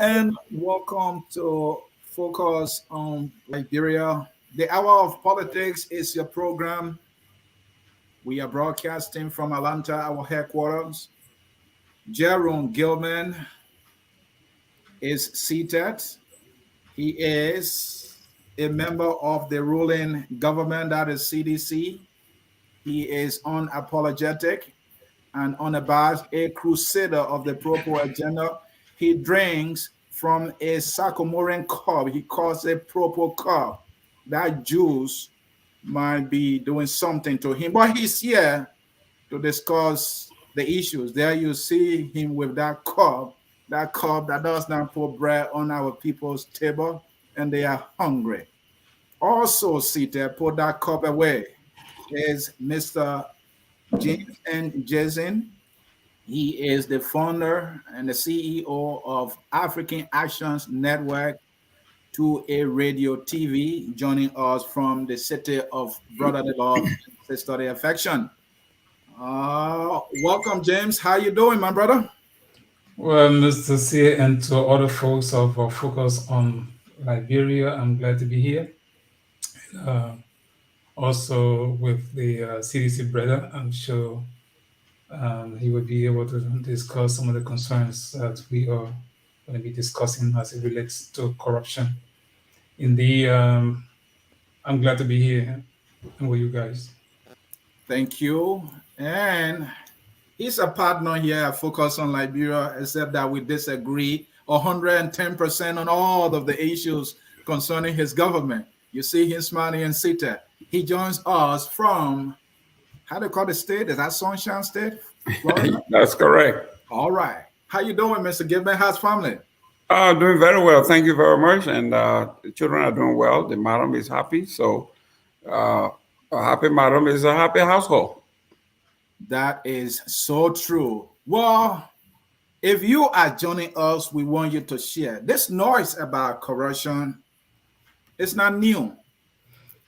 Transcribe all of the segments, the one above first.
and welcome to Focus on Liberia. The Hour of Politics is your program. We are broadcasting from Atlanta, our headquarters. Jerome Gayman is seated. He is a member of the ruling government, that is CDC. He is unapologetic and unabashed, a crusader of the proper agenda. He drinks from a Sacomoran cup. He calls it proper cup. That juice might be doing something to him, but he's here to discuss the issues. There you see him with that cup that does not put bread on our people's table, and they are hungry. Also seated, put that cup away, is Mr. James and Jensen. He is the founder and the CEO of African Actions Network to a radio TV, joining us from the city of brotherly love, sisterly affection. Welcome, James. How you doing, my brother? Well, Mr. Sieh, and to other folks of Focus on Liberia, I'm glad to be here. Uh, Also with the CDC brother, I'm sure he will be able to discuss some of the concerns that we are going to be discussing as it relates to corruption. In the, I'm glad to be here with you guys. Thank you. And he's a partner here at Focus on Liberia, except that we disagree 110% on all of the issues concerning his government. You see him smiling and seated. He joins us from, how do you call the state? Is that Sunshine State, Florida? That's correct. All right. How you doing, Mr. Gayman? How's family? Doing very well. Thank you very much. And the children are doing well. The madam is happy. So a happy madam is a happy household. That is so true. Well, if you are joining us, we want you to share. This noise about corruption is not new,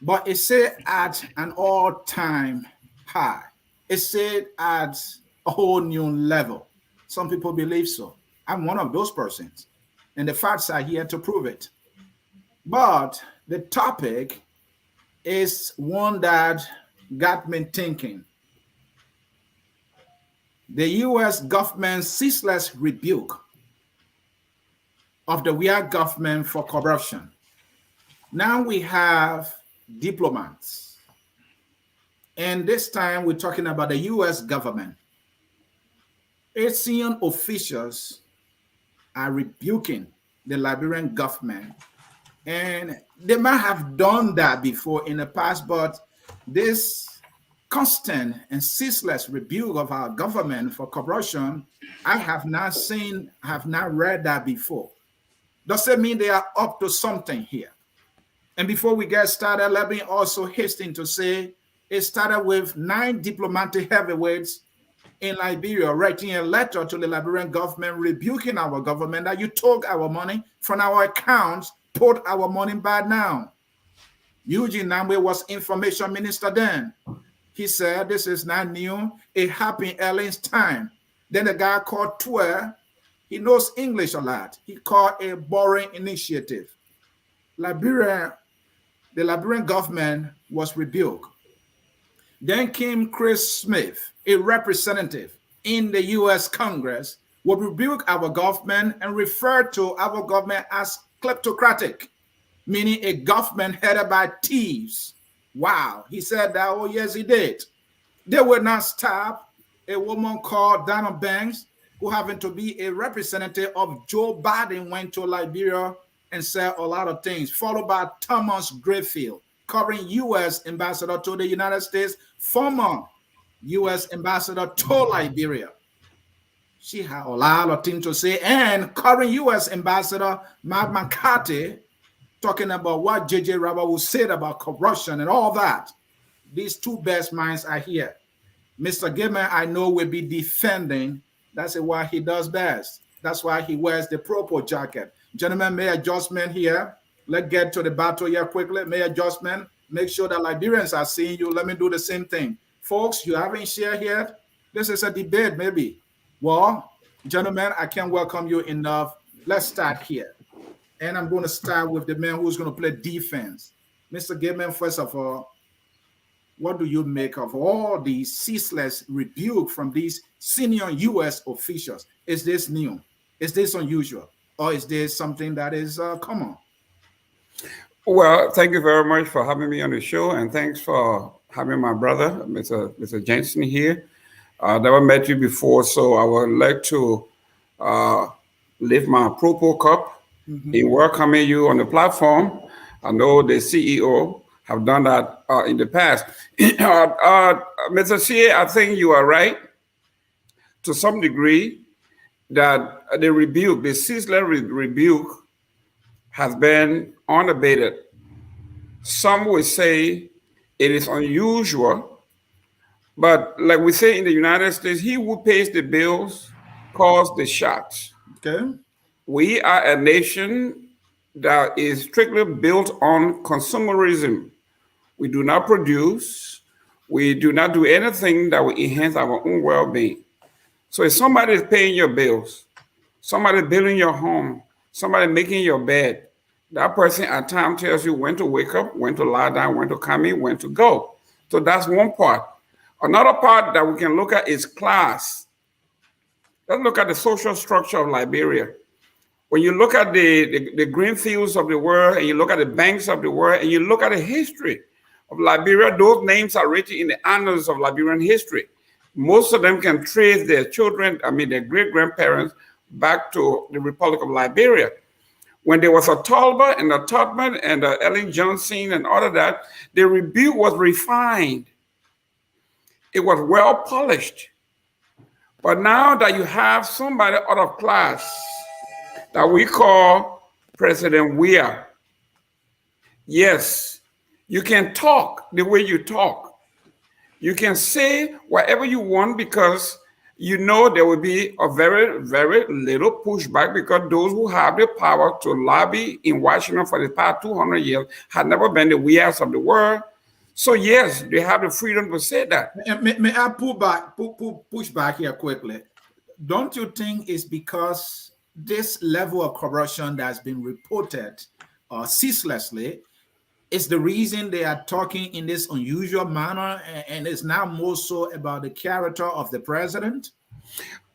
but it's said at an all-time high. It's said at a whole new level. Some people believe so. I'm one of those persons, and the facts are here to prove it. But the topic is one that got me thinking. The U.S. government's ceaseless rebuke of the Weah government for corruption. Now we have diplomats, and this time we're talking about the U.S. government. ASEAN officials are rebuking the Liberian government, and they might have done that before in the past, but this constant and ceaseless rebuke of our government for corruption, I have not seen, have not read that before. Does it mean they are up to something here? And before we get started, let me also hasten to say it started with 9 diplomatic heavyweights in Liberia writing a letter to the Liberian government rebuking our government that you took our money from our accounts, put our money back now. Eugene Namwe was information minister then. He said, this is not new. It happened early in time. Then the guy called Weah, he knows English a lot. He called a boring initiative. The Liberian government was rebuked. Then came Chris Smith, a representative in the U.S. Congress, would rebuke our government and refer to our government as kleptocratic, meaning a government headed by thieves. Wow, he said that, oh yes, he did. They would not stop a woman called Donna Banks, who happened to be a representative of Joe Biden, went to Liberia and said a lot of things, followed by Thomas Grayfield, covering U.S. ambassador to the United States, former U.S. ambassador to Liberia. She had a lot of things to say, and current U.S. ambassador Mark McCarthy, talking about what J.J. Rabawu said about corruption and all that. These two best minds are here. Mr. Gayman, I know, will be defending. That's why he does best. That's why he wears the proper jacket. Gentlemen, may adjustment here. Let's get to the battle here quickly. May adjustment. Make sure that Liberians are seeing you. Let me do the same thing. Folks, you haven't shared yet. This is a debate, maybe. Well, gentlemen, I can't welcome you enough. let's start here. And I'm going to start with the man who's going to play defense. Mr. Gayman, first of all, what do you make of all the ceaseless rebuke from these senior U.S. officials? Is this new? Is this unusual? Or is this something that is common? Well, thank you very much for having me on the show, and thanks for having my brother, Mr. Jensen, here. I never met you before, so I would like to uh, lift my propos cup in welcoming you on the platform. I know the CEO have done that in the past. Mr. Sieh, I think you are right to some degree that the rebuke, the ceaseless rebuke, has been unabated. Some would say it is unusual, but like we say in the United States, he who pays the bills calls the shots. Okay. We are a nation that is strictly built on consumerism. We do not produce, we do not do anything that will enhance our own well being. So if somebody is paying your bills, somebody building your home, somebody making your bed, that person at times tells you when to wake up, when to lie down, when to come in, when to go. So that's one part. Another part that we can look at is class. Let's look at the social structure of Liberia. When you look at the green fields of the world, and you look at the banks of the world, and you look at the history of Liberia, those names are written in the annals of Liberian history. Most of them can trace their children, their great-grandparents, back to the Republic of Liberia. When there was a Talbot and a Tubman and a Ellen Johnson and all of that, the rebuke was refined. It was well polished. But now that you have somebody out of class that we call President Weah, yes, you can talk the way you talk. You can say whatever you want because you know there will be a very, very little pushback because those who have the power to lobby in Washington for the past 200 years have never been the Weahs of the world. So yes, they have the freedom to say that. May I push back here quickly? Don't you think it's because this level of corruption that's been reported ceaselessly is the reason they are talking in this unusual manner, and it's now more so about the character of the president?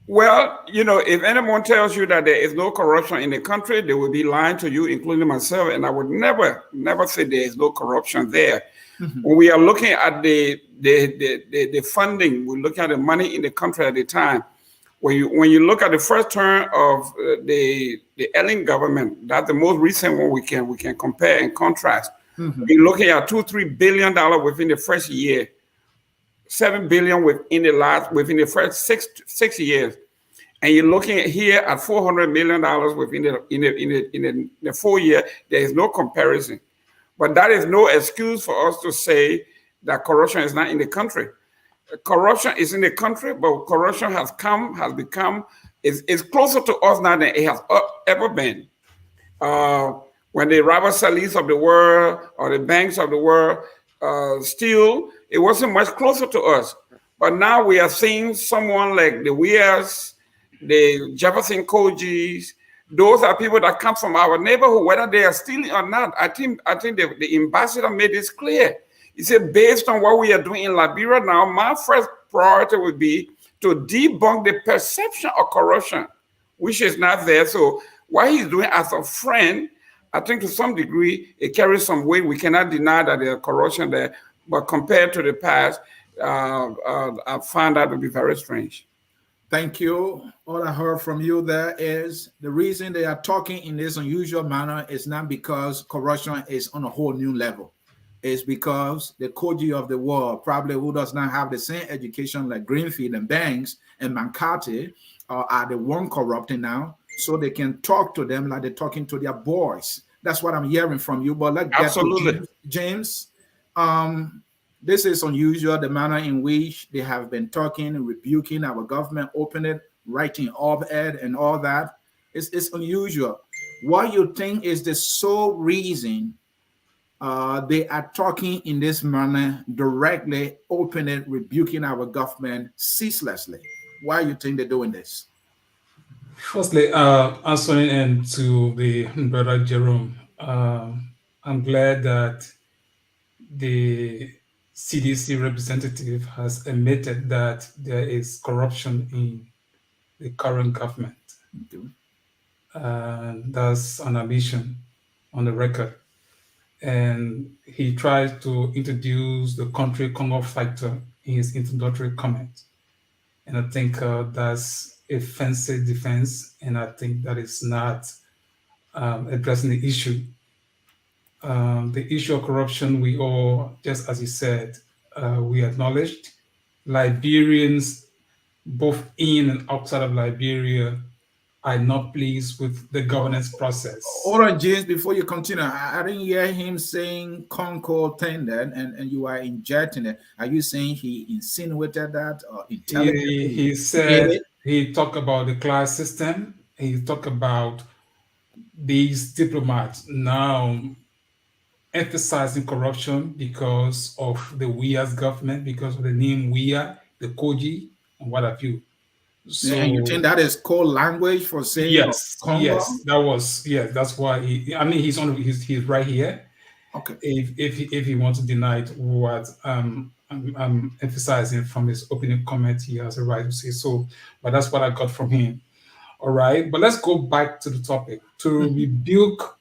Well, if anyone tells you that there is no corruption in the country, they will be lying to you, including myself, and I would never say there is no corruption there. When we are looking at the funding, we look at the money in the country at the time. When you look at the first term of the Ellen government, that's the most recent one we can compare and contrast. We're looking at $2-3 billion within the first year, $7 billion within the first six years, and you're looking here at $400 million within the 4 year. There is no comparison, but that is no excuse for us to say that corruption is not in the country. Corruption is in the country, but corruption has become closer to us now than it has ever been. When the Robert Ceaseless of the world or the banks of the world still, it wasn't much closer to us. But now we are seeing someone like the Weahs, the Jefferson Kojis. Those are people that come from our neighborhood, whether they are stealing or not. I think the ambassador made this clear. He said, based on what we are doing in Liberia now, my first priority would be to debunk the perception of corruption, which is not there. So what he's doing as a friend, I think to some degree, it carries some weight. We cannot deny that there's corruption there, but compared to the past, I find that to be very strange. Thank you. All I heard from you there is the reason they are talking in this unusual manner is not because corruption is on a whole new level. It's because the Koji of the world, probably who does not have the same education like Greenfield and Banks and Mankati, are the one corrupting now, so they can talk to them like they're talking to their boys. That's what I'm hearing from you. But let's get to James. This is unusual, the manner in which they have been talking and rebuking our government, opening, writing op-ed and all that. It's unusual. What you think is the sole reason they are talking in this manner, directly, openly rebuking our government ceaselessly? Why you think they're doing this? Firstly, Ansony and to the brother Jerome, I'm glad that the CDC representative has admitted that there is corruption in the current government. That's an admission on the record. And he tried to introduce the country Congo factor in his introductory comment. And I think that's a fancy defense, and I think that is not addressing the issue. The issue of corruption, we all, just as you said, we acknowledged. Liberians, both in and outside of Liberia, are not pleased with the governance process. Hold on, James, before you continue, I didn't hear him saying Concord tender, and you are injecting it. Are you saying he insinuated that or intelligently? He said, he talked about the class system. He talked about these diplomats now emphasizing corruption because of the Weah's government, because of the name Weah, the Koji, and what have you. So, and you think that is code language for saying yes, Congo? yes, that's why he's right here. Okay. If he wants to deny it, what I'm emphasizing from his opening comment, he has a right to say so. But that's what I got from him. All right, but let's go back to the topic. To rebuke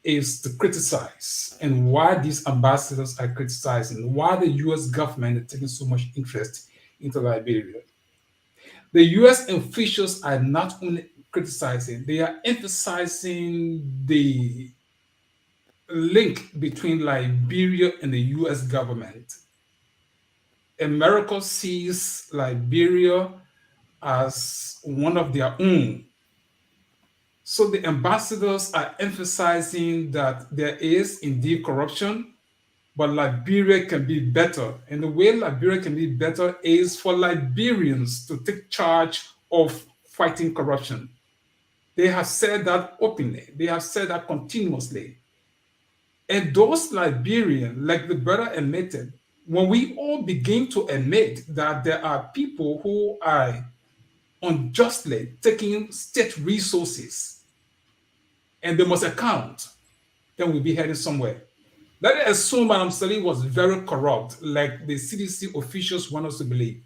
is to criticize, and why these ambassadors are criticizing, why the U.S. government is taking so much interest into Liberia. The U.S. officials are not only criticizing, they are emphasizing the link between Liberia and the U.S. government. America sees Liberia as one of their own. So the ambassadors are emphasizing that there is indeed corruption, but Liberia can be better. And the way Liberia can be better is for Liberians to take charge of fighting corruption. They have said that openly. They have said that continuously. And those Liberians, like the brother admitted, when we all begin to admit that there are people who are unjustly taking state resources and they must account, then we'll be heading somewhere. Let us assume Madam Ceaseless was very corrupt, like the CDC officials want us to believe.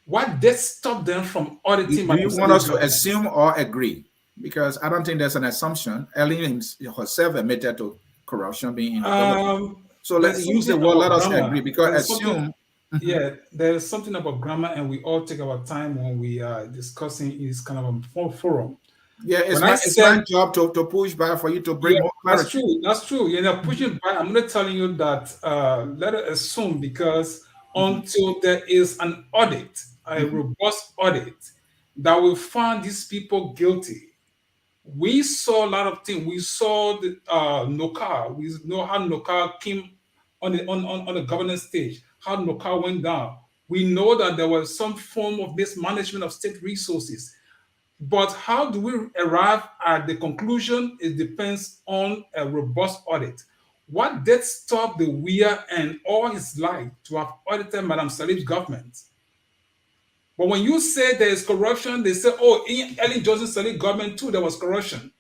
What did stop them from auditing? Do you want us to assume or agree? Because I don't think there's an assumption. Ellen herself admitted to corruption being in the government. So let's use the word, let us agree, because assume. Yeah, there's something about grammar, and we all take our time when we are discussing this kind of a forum. Yeah, it's my job to push back for you to bring more clarity. That's true. You're pushing back. I'm not telling you that, let us assume, because until there is an audit, a robust audit, that will find these people guilty. We saw a lot of things. We saw the Nokar. We know how Nokar came on the governance stage, how Nokar went down. We know that there was some form of mismanagement of state resources. But how do we arrive at the conclusion? It depends on a robust audit. What did stop the Weah and all his life to have audited Madam Ceaseless' government? But when you say there is corruption, they say, oh, in Ellen Johnson's Ceaseless government too, there was corruption.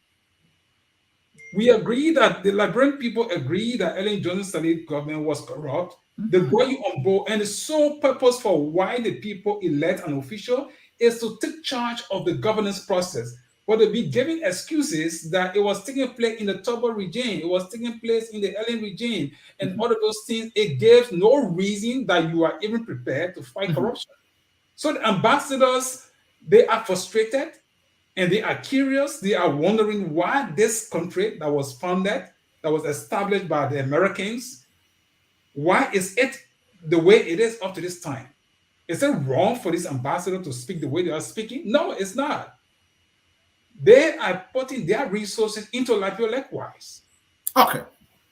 We agree that the Liberian people agree that Ellen Johnson's Ceaseless government was corrupt. They brought you on board, and the sole purpose for why the people elect an official is to take charge of the governance process. But they'll be giving excuses that it was taking place in the Togo regime, it was taking place in the Ellen regime, and all of those things. It gives no reason that you are even prepared to fight corruption. So the ambassadors, they are frustrated and they are curious. They are wondering why this country that was founded, that was established by the Americans, why is it the way it is up to this time? Is it wrong for this ambassador to speak the way they are speaking? No, it's not. They are putting their resources into Liberia likewise. Okay.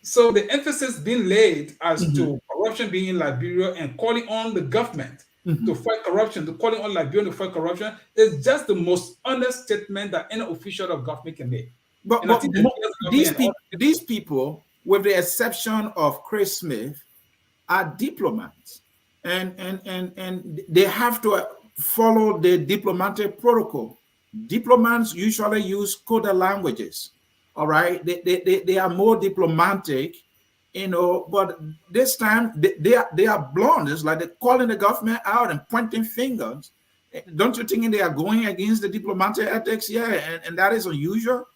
So the emphasis being laid as to corruption being in Liberia and calling on the government to fight corruption, to calling on Liberia to fight corruption, is just the most honest statement that any official of government can make. But these people, with the exception of Chris Smith, are diplomats, and they have to follow the diplomatic protocol. Diplomats usually use coded languages. All right, they are more diplomatic, but this time they are blunt. It's like they're calling the government out and pointing fingers. Don't you think they are going against the diplomatic ethics? Yeah, and that is unusual.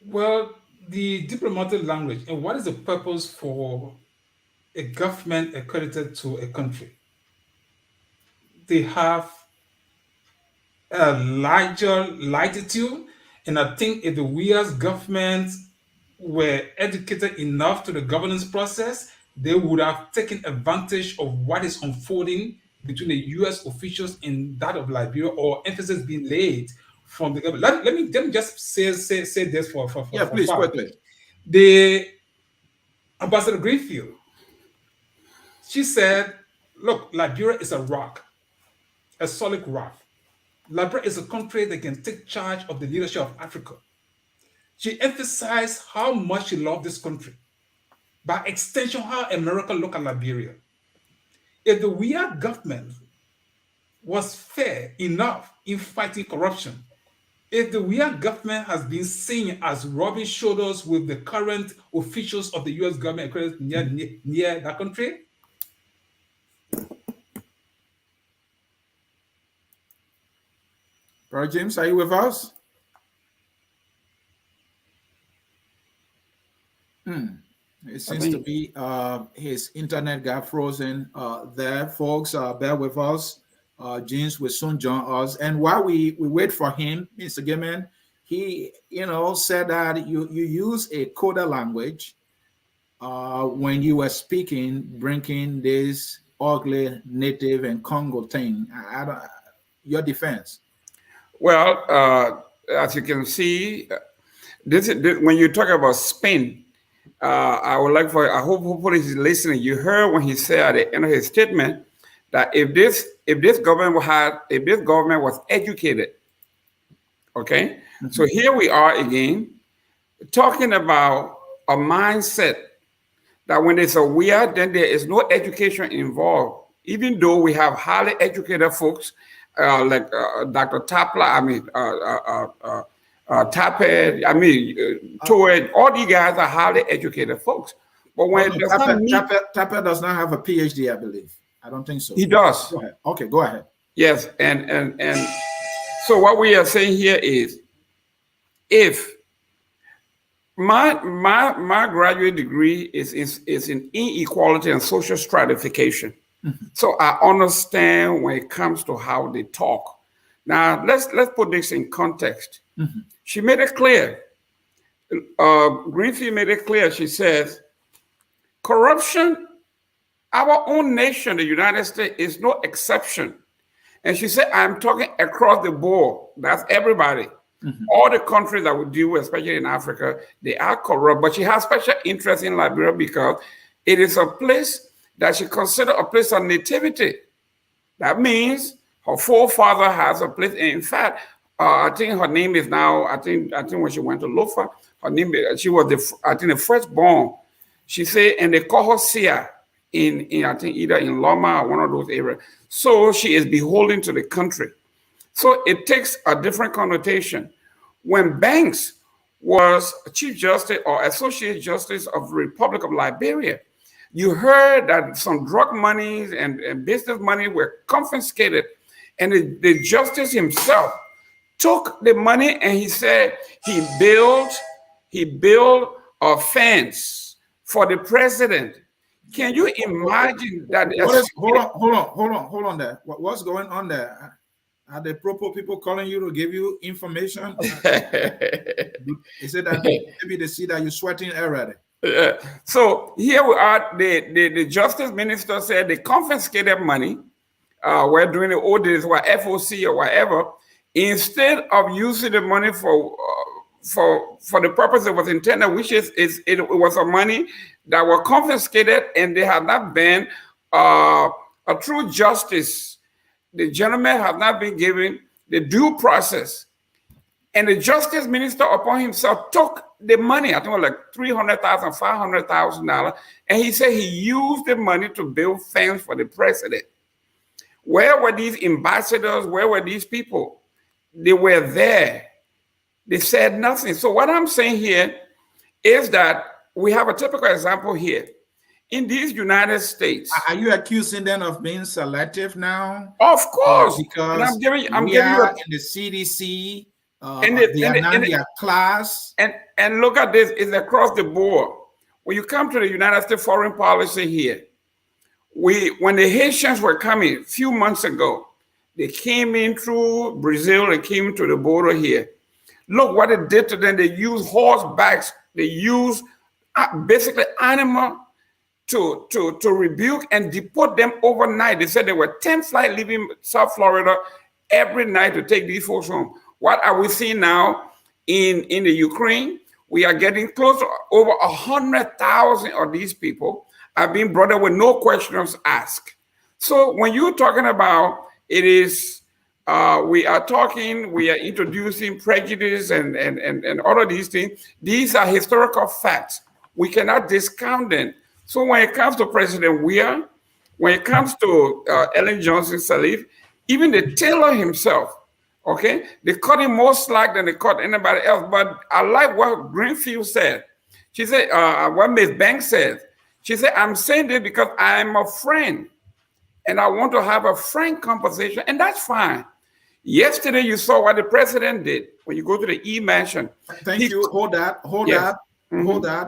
Well, the diplomatic language, and what is the purpose for a government accredited to a country? They have a larger latitude, and I think if the Weah's government were educated enough to the governance process, they would have taken advantage of what is unfolding between the U.S. officials and that of Liberia, or emphasis being laid from the government. Let me just say this Yeah, for please, fun. quickly. The Ambassador Greenfield, she said, look, Liberia is a rock, a solid rock. Liberia is a country that can take charge of the leadership of Africa. She emphasized how much she loved this country. By extension, how America looked at Liberia. If the Weah government was fair enough in fighting corruption, if the Weah government has been seen as rubbing shoulders with the current officials of the U.S. government near that country, Brother James, are you with us? It seems to be his internet got frozen there. Folks, bear with us. James will soon join us. And while we wait for him, Mr. Gayman, he said that you use a coded language when you were speaking, bringing this ugly native and Congo thing. Your defense. Well, as you can see, this when you talk about spin, I would like for, I hope hopefully he's listening. You heard when he said at the end of his statement that if this government was educated, okay. Mm-hmm. So here we are again talking about a mindset that when there's a Weah, then there is no education involved. Even though we have highly educated folks like Dr. Tapla, Tapet, Toed, all these guys are highly educated folks. But when Tapet does not have a PhD, I believe. I don't think so. He does. Go ahead. Okay, go ahead. Yes, and so what we are saying here is, if my graduate degree is in inequality and social stratification. Mm-hmm. So I understand when it comes to how they talk. Now let's put this in context. Mm-hmm. She made it clear. Greenfield made it clear. She says, corruption, our own nation, the United States, is no exception. And she said, I'm talking across the board. That's everybody. Mm-hmm. All the countries that we deal with, especially in Africa, they are corrupt. But she has special interest in Liberia because it is a place that she considers a place of nativity. That means her forefather has a place. In fact, I think her name is now, I think when she went to Lofa, her name, she was the firstborn. She said, and they call her Sieh in I think either in Loma or one of those areas. So she is beholden to the country. So it takes a different connotation. When Banks was Chief Justice or Associate Justice of the Republic of Liberia, you heard that some drug monies and business money were confiscated. And the justice himself took the money and he said he built a fence for the president. Can you imagine that? Hold on there. What's going on there? Are the proper people calling you to give you information? Is it that maybe they see that you're sweating already? So here we are. The justice minister said they confiscated money. We're doing the old days, what FOC or whatever. Instead of using the money for the purpose it was intended, which is it was a money that were confiscated and they have not been a true justice. The gentleman have not been given the due process. And the justice minister upon himself took the money, I think it was like $300,000, $500,000, and he said he used the money to build fence for the president. Where were these ambassadors? Where were these people? they were there. They said nothing. So what I'm saying here is that we have a typical example here. In these United States. Are you accusing them of being selective now? Of course. Because and I'm giving you in the CDC, they are not their class. And look at this, it's across the board. When you come to the United States foreign policy here, when the Haitians were coming a few months ago, they came in through Brazil and came to the border here. Look what it did to them. They used horsebacks. They used basically animal to rebuke and deport them overnight. They said there were 10 flights leaving South Florida every night to take these folks home. What are we seeing now in the Ukraine? We are getting close to over 100,000 of these people are being brought up with no questions asked. So when you're talking about it is, we are introducing prejudice and all of these things. These are historical facts. We cannot discount them. So when it comes to President Weah, when it comes to Ellen Johnson Sirleaf, even the tailor himself, okay, they cut him more slack than they cut anybody else. But I like what Greenfield said. She said, what Ms. Banks said, she said, I'm saying this because I'm a friend and I want to have a frank conversation, and that's fine. Yesterday, you saw what the president did when you go to the E-Mansion. Thank you. Hold that.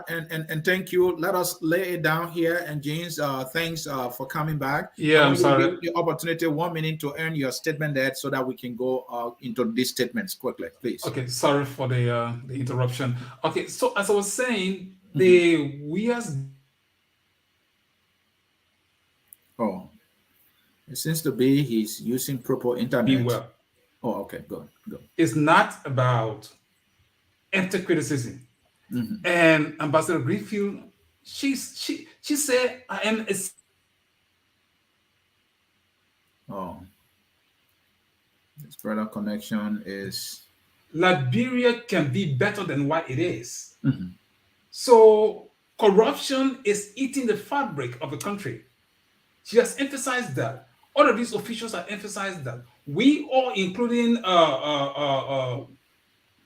And thank you. Let us lay it down here. And James, thanks for coming back. Yeah, I'm sorry. Give the opportunity 1 minute to earn your statement there so that we can go into these statements quickly, please. Okay, sorry for the interruption. Okay, so as I was saying, the Weah's. Oh, it seems to be he's using proper internet. Be well. Oh, okay, go. It's not about empty criticism. And Ambassador Greenfield, she said, I am a... Oh, this brother connection is... Liberia can be better than what it is. So corruption is eating the fabric of the country. She has emphasized that. All of these officials have emphasized that. We all, including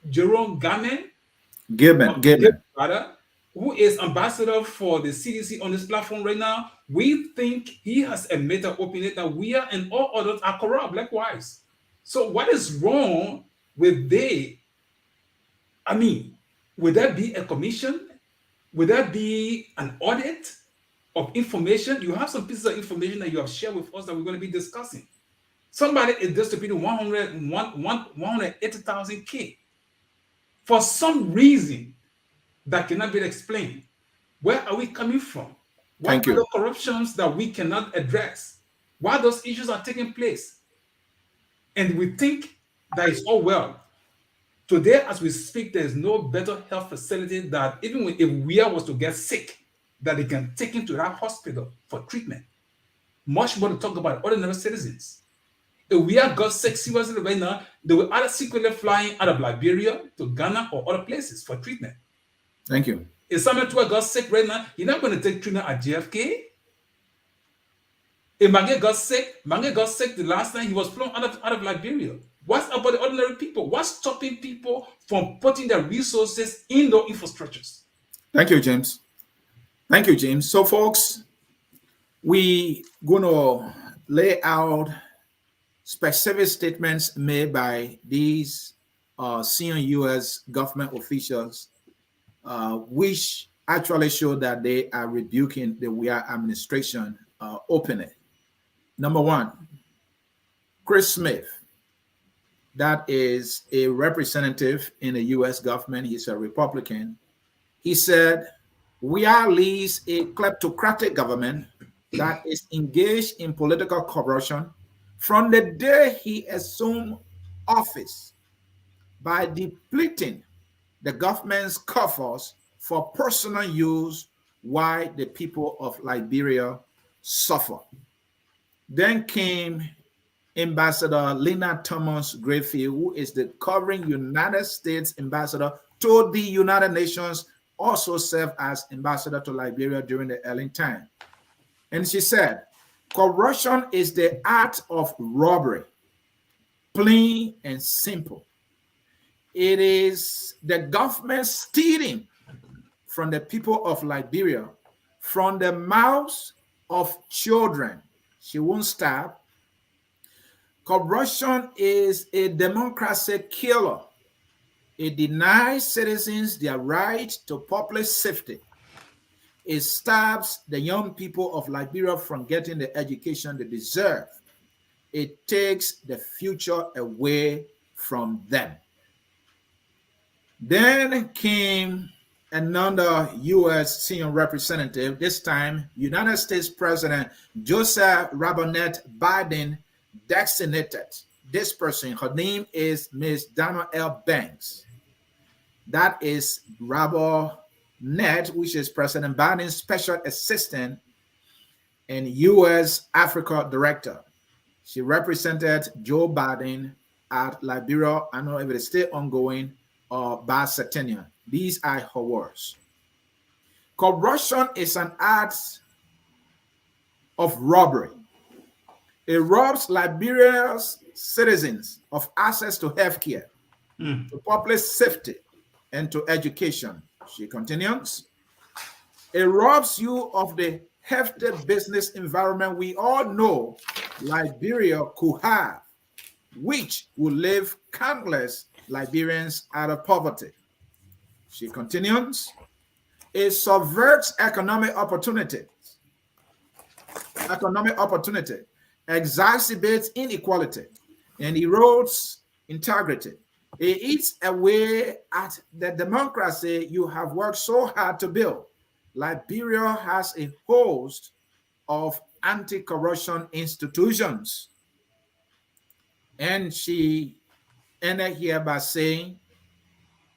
Jerome Gayman, who is ambassador for the CDC on this platform right now, we think he has admitted openly that we are and all others are corrupt likewise. So what is wrong with would that be a commission? Would that be an audit of information? You have some pieces of information that you have shared with us that we're going to be discussing. Somebody is distributing 180,000 K for some reason that cannot be explained. Where are we coming from? What are the corruptions that we cannot address? Why those issues are taking place? And we think that it's all well. Today, as we speak, there is no better health facility that even if Weah was to get sick, that they can take him to that hospital for treatment. Much more to talk about ordinary citizens. If Weah got sick seriously right now, they will either secretly flying out of Liberia to Ghana or other places for treatment. Thank you. If Samuel Tua got sick right now, you're not going to take treatment at JFK. If Mange got sick the last time he was flown out of Liberia. What's about the ordinary people? What's stopping people from putting their resources in those infrastructures? Thank you, James. So, folks, we're going to lay out specific statements made by these senior U.S. government officials, which actually show that they are rebuking the Weah administration openly. Number one, Chris Smith, that is a representative in the U.S. government. He's a Republican. He said, Weah leads a kleptocratic government that is engaged in political corruption from the day he assumed office by depleting the government's coffers for personal use while the people of Liberia suffer. Then came Ambassador Lena Thomas Greenfield, who is the covering United States ambassador to the United Nations, also served as ambassador to Liberia during the early time. And she said, corruption is the art of robbery plain and simple. It is the government stealing from the people of Liberia, from the mouths of children. She won't stop. Corruption is a democracy killer. It denies citizens their right to public safety. It stops the young people of Liberia from getting the education they deserve. It takes the future away from them. Then came another U.S. senior representative, this time United States President Joseph Robinette Biden designated this person. Her name is Ms. Donna L. Banks. That is Robinette, which is President Biden's special assistant and U.S. Africa director. She represented Joe Biden at Liberia. I don't know if it is still ongoing or bicentennial. These are her words. Corruption is an act of robbery. It robs Liberia's citizens of access to health care, to public safety, and to education. She continues. It robs you of the healthy business environment we all know Liberia could have, which will leave countless Liberians out of poverty. She continues. It subverts economic opportunity, exacerbates inequality, and erodes integrity. It eats away at the democracy you have worked so hard to build. Liberia has a host of anti-corruption institutions. And she ended here by saying,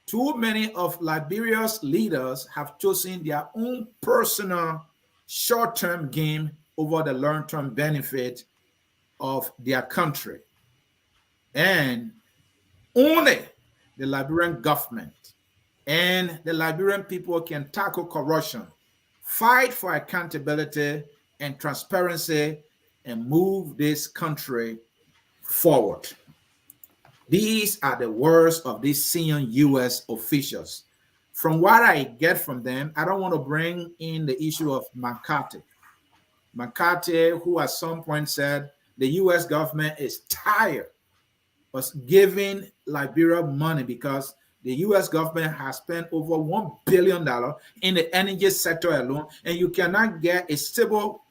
too many of Liberia's leaders have chosen their own personal short-term gain over the long-term benefit of their country. And only the Liberian government and the Liberian people can tackle corruption, fight for accountability and transparency, and move this country forward. These are the words of these senior U.S. officials. From what I get from them, I don't want to bring in the issue of McCarthy. McCarthy, who at some point said the U.S. government is tired of giving Liberia money because the U.S. government has spent over $1 billion in the energy sector alone, and you cannot get a stable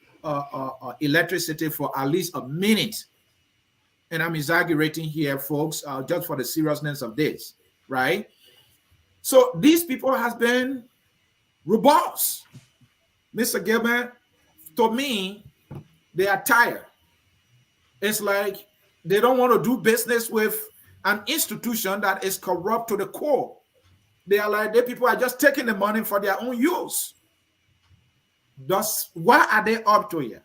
electricity for at least a minute. And I'm exaggerating here, folks, just for the seriousness of this, right? So these people have been robust. Mr. Gayman, to me, they are tired. It's like they don't want to do business with an institution that is corrupt to the core. They are like, the people are just taking the money for their own use. What are they up to here?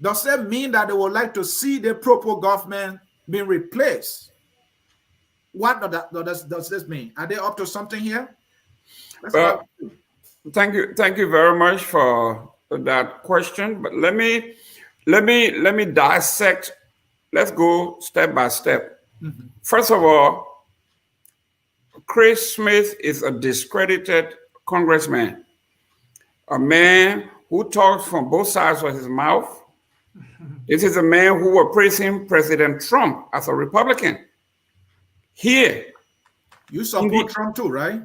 Does that mean that they would like to see the proper government being replaced? What does this mean? Are they up to something here? Thank you very much for that question. But let me dissect. Let's go step by step. First of all, Chris Smith is a discredited congressman, a man who talks from both sides of his mouth. This is a man who was praising President Trump as a Republican. Here. You support Trump too, right?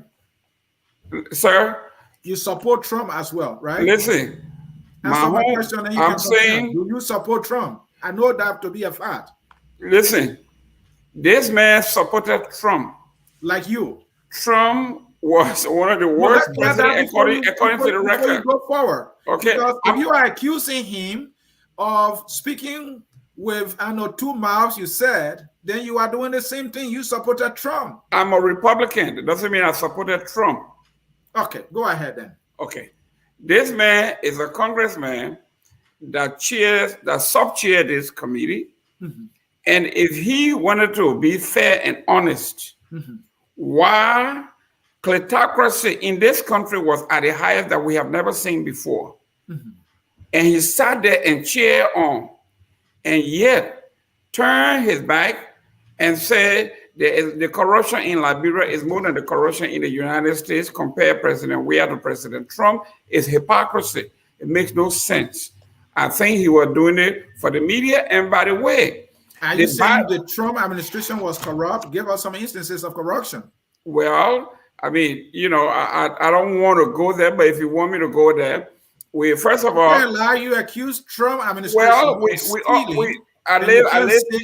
Sir? You support Trump as well, right? Listen. I'm saying. Do you support Trump? I know that to be a fact. Listen. This man supported Trump. Like you. Trump was one of the worst presidents according to the record. You go forward. Okay. Because if you are accusing him of speaking with, I know, two mouths, you said, then you are doing the same thing. You supported Trump. I'm a Republican. It doesn't mean I supported Trump. Okay, go ahead then. Okay. This man is a congressman that sub-chaired this committee. And if he wanted to be fair and honest, while kleptocracy in this country was at the highest that we have never seen before, and he sat there and cheered on, and yet turned his back and said the corruption in Liberia is more than the corruption in the United States. Compare President Weah to President Trump is hypocrisy. It makes no sense. I think he was doing it for the media. And by the way, Are you saying the Trump administration was corrupt? Give us some instances of corruption. Well, I mean, I don't want to go there, but if you want me to go there, first of all, you accuse Trump administration well, of stealing.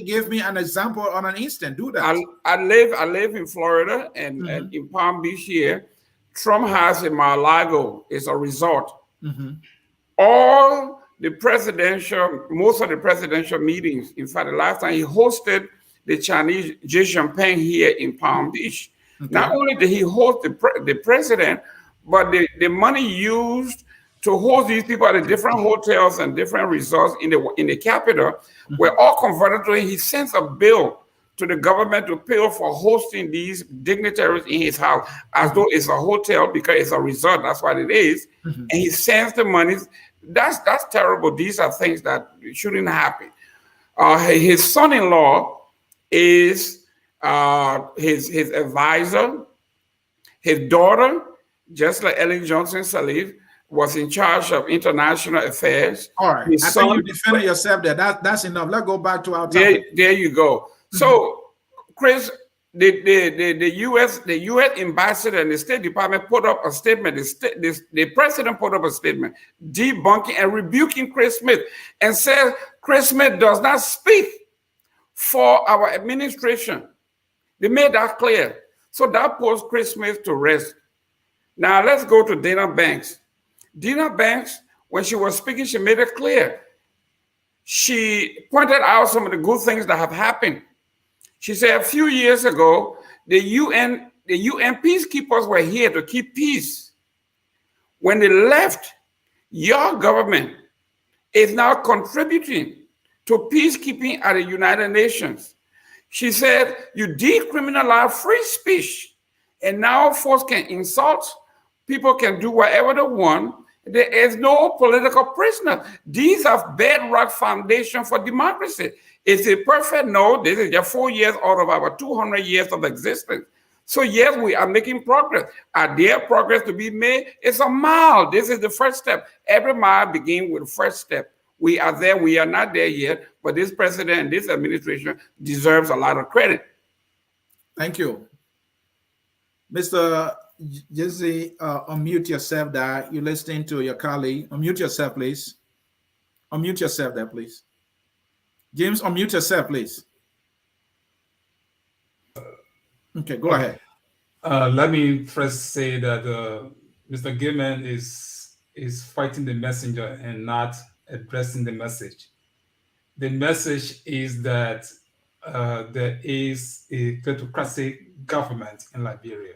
Give me an example on an instant. Do that. I live in Florida and in Palm Beach here. Trump has a Mar-a-Lago. It's a resort. All the most of the presidential meetings. In fact, the last time he hosted the Chinese Xi Jinping here in Palm Beach. Not only did he host the president, but the money used to host these people at the different hotels and different resorts in the capital were all converted to him. He sends a bill to the government to pay for hosting these dignitaries in his house, as though it's a hotel because it's a resort. That's what it is. And he sends the money. That's terrible. These are things that shouldn't happen. His son-in-law is his advisor. His daughter, just like Ellen Johnson Sirleaf, was in charge of international affairs. All right. I think you defended yourself there. That's enough. Let's go back to our topic. There you go. So, Chris, the U.S. ambassador and the State Department put up a statement. The president put up a statement debunking and rebuking Chris Smith and said Chris Smith does not speak for our administration. They made that clear. So that puts Chris Smith to rest. Now let's go to Dana Banks. Dana Banks, when she was speaking, she made it clear. She pointed out some of the good things that have happened. She said a few years ago, the UN peacekeepers were here to keep peace. When they left, your government is now contributing to peacekeeping at the United Nations. She said, you decriminalize free speech, and now folks can insult, people can do whatever they want. There is no political prisoner. These are bedrock foundation for democracy. Is it perfect? No, this is just 4 years out of our 200 years of existence. So yes, we are making progress. Are there progress to be made? It's a mile. This is the first step. Every mile begins with the first step. We are there. We are not there yet. But this president and this administration deserves a lot of credit. Thank you. Mr. Jesse, unmute yourself there. You're listening to your colleague. Unmute yourself, please. Unmute yourself there, please. James, unmute yourself, please. Okay, go ahead. Let me first say that Mr. Gayman is fighting the messenger and not addressing the message. The message is that there is a kleptocratic government in Liberia,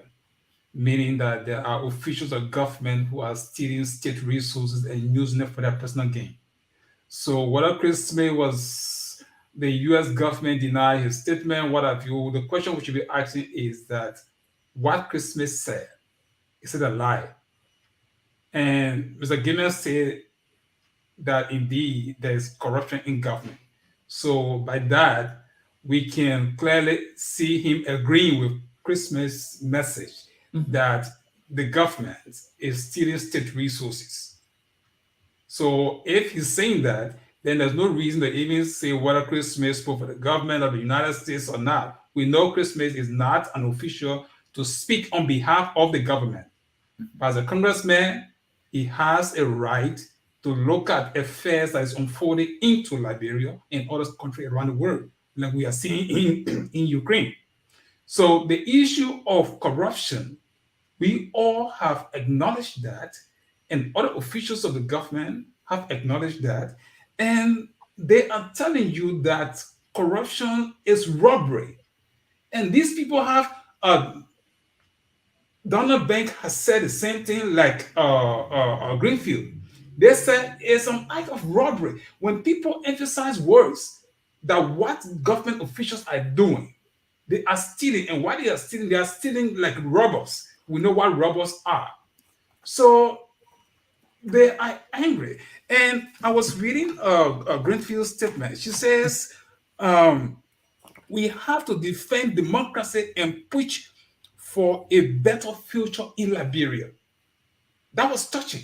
meaning that there are officials of government who are stealing state resources and using it for their personal gain. So whether Chris Smith was the U.S. government deny his statement, what have you, the question we should be asking is that what Chris Smith said, is it a lie? And Mr. Gayman said that indeed there is corruption in government. So by that, we can clearly see him agreeing with Chris Smith's message that the government is stealing state resources. So if he's saying that, then there's no reason to even say whether Chris Smith spoke for the government of the United States or not. We know Chris Smith is not an official to speak on behalf of the government. But as a congressman, he has a right to look at affairs that is unfolding into Liberia and other countries around the world, like we are seeing in Ukraine. So the issue of corruption, we all have acknowledged that, and other officials of the government have acknowledged that, and they are telling you that corruption is robbery. And these people have, Donald Bank has said the same thing like Greenfield. They said it's an act of robbery. When people emphasize words that what government officials are doing, they are stealing. And why they are stealing like robbers. We know what robbers are. So they are angry. And I was reading Greenfield's statement. She says, We have to defend democracy and push for a better future in Liberia. That was touching.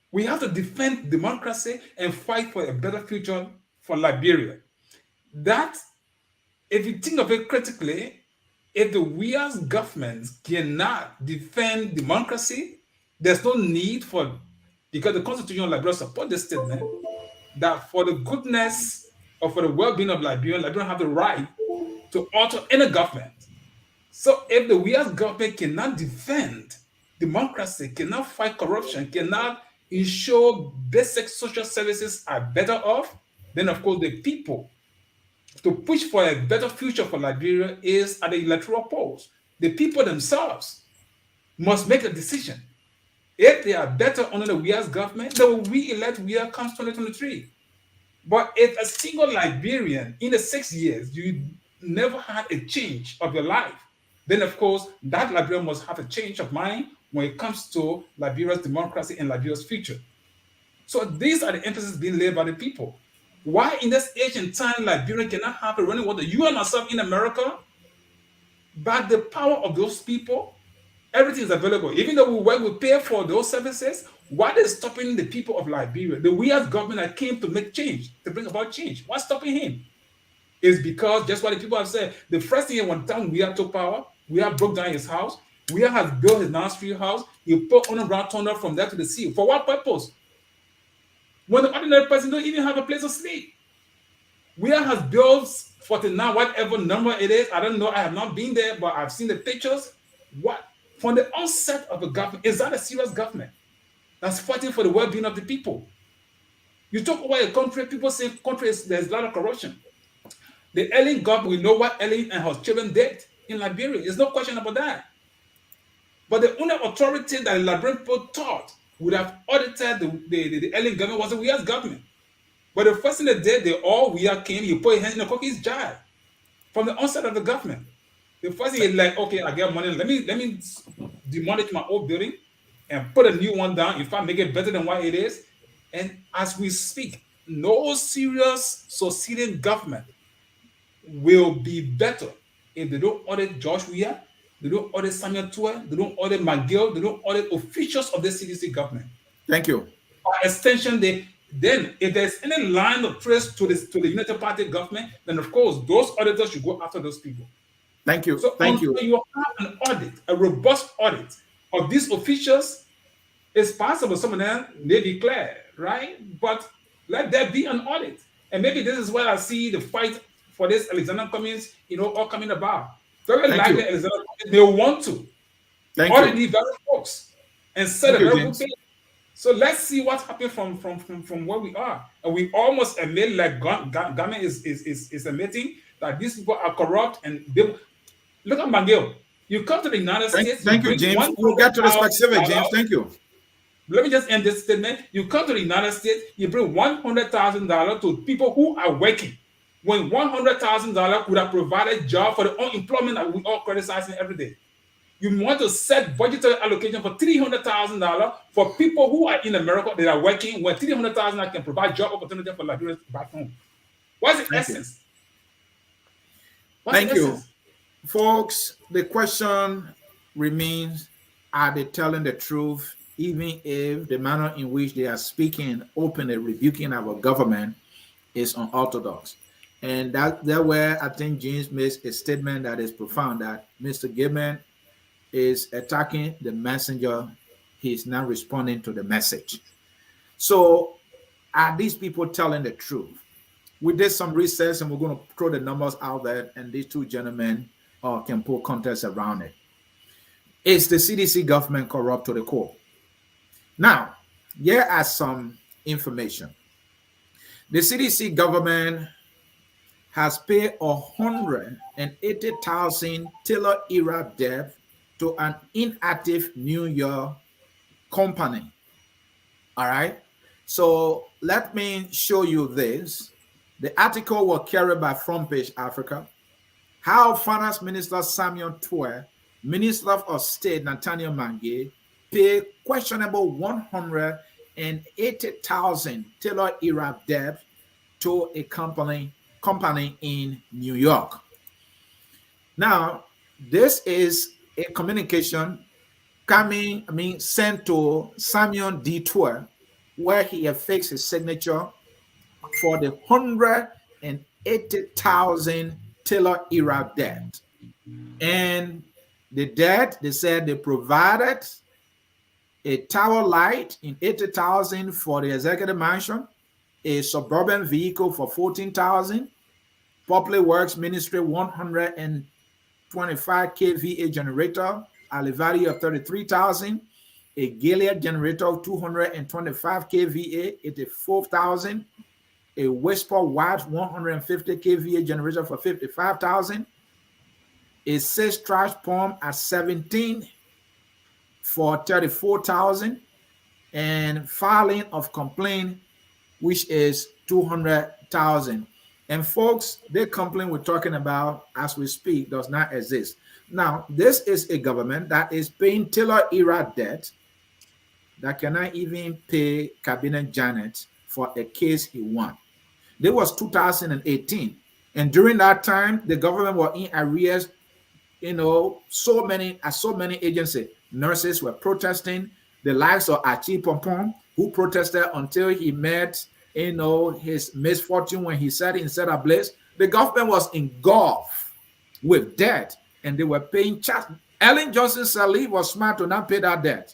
We have to defend democracy and fight for a better future for Liberia. That, if you think of it critically, if the Weah's government cannot defend democracy, there's no need for, because the Constitution of Liberia supports this statement, that for the goodness or for the well-being of Liberia, Liberia have the right to alter any government. So if the Weah's government cannot defend democracy, cannot fight corruption, cannot ensure basic social services are better off, then of course the people to push for a better future for Liberia is at the electoral polls. The people themselves must make a decision. If they are better under the Weah's government, they will re-elect Weah comes 2023. But if a single Liberian in the 6 years, you never had a change of your life, then of course that Liberia must have a change of mind when it comes to Liberia's democracy and Liberia's future. So these are the emphasis being laid by the people. Why in this age and time Liberia cannot have a running water? You and myself in America, by the power of those people, everything is available. Even though we pay for those services, what is stopping the people of Liberia? The Weah's government that came to make change, to bring about change. What's stopping him? Is because just what the people have said. The first thing one time Weah took power, Weah broke down his house. Weah has built his nursery house. He put underground tunnel from there to the sea. For what purpose? When the ordinary person don't even have a place to sleep. Weah has built 49, whatever number it is. I don't know. I have not been there, but I've seen the pictures. What? From the onset of the government, is that a serious government that's fighting for the well-being of the people? You talk about a country, people say there's a lot of corruption. The Ellen government, we know what Ellen and her children did in Liberia. There's no question about that. But the only authority that the Liberian people thought would have audited the Ellen government was the Weah's government. But the first thing they did, Weah came, he put his hand in the cookie's jar from the onset of the government. The first thing is like, okay, I get money. Let me demolish my old building and put a new one down. If I make it better than what it is, and as we speak, no serious succeeding government will be better if they don't audit George Weah, they don't audit Samuel Tua, they don't audit McGill, they don't audit officials of the CDC government. Thank you. By extension, then if there's any line of trace to the United Party government, then of course those auditors should go after those people. Thank you. So Thank you. you have an audit, a robust audit of these officials, it's possible some of them may be clear, right? But let there be an audit. And maybe this is where I see the fight for this Alexander Cummings, all coming about. Very likely Alexander Cummings, they want to audit these very folks and set a very good pay. So let's see what happened from where we are. And we almost admit, like Gayman is admitting that these people are corrupt and they look at McGill. You come to the United States. Thank you, James. We'll get to the specific, James. Thank you. Let me just end this statement. You come to the United States, you bring $100,000 to people who are working, when $100,000 would have provided job for the unemployment that we all criticizing every day. You want to set budgetary allocation for $300,000 for people who are in America that are working, when $300,000 can provide job opportunity for Liberians back home. What's the essence? Thank you. Folks, the question remains, are they telling the truth, even if the manner in which they are speaking, openly rebuking our government is unorthodox? And that's where I think James makes a statement that is profound, that Mr. Gayman is attacking the messenger. He's not responding to the message. So are these people telling the truth? We did some research and we're going to throw the numbers out there, and these two gentlemen can put context around it. Is the CDC government corrupt to the core? Now, here are some information. The CDC government has paid 180,000 Taylor-era debt to an inactive New York company. All right. So let me show you this. The article was carried by Front Page Africa. How Finance Minister Samuel Tua, Minister of State Nathaniel Mangue, paid questionable 180,000 Taylor-era debt to a company in New York. Now, this is a communication sent to Samuel Detour, where he affixed his signature for the 180,000 Taylor era debt. And the debt, they said they provided a tower light in 80,000 for the executive mansion, a suburban vehicle for 14,000, public works ministry 125 kVA generator at a value of 33,000, a Gilead generator of 225 kVA, 84,000, a Whisper Watt 150 kVA generator for 55,000, a 6 trash pump at 17 for 34,000, and filing of complaint, which is 200,000. And folks, the complaint we're talking about as we speak does not exist. Now, this is a government that is paying Taylor era debt that cannot even pay Cabinet Janet for a case he won. This was 2018. And during that time, the government was in arrears, so many agencies. Nurses were protesting, the likes of Achi Pompom, who protested until he met, his misfortune when he set himself ablaze. The government was engulfed with debt, and they were paying charge. Ellen Johnson Sirleaf was smart to not pay that debt,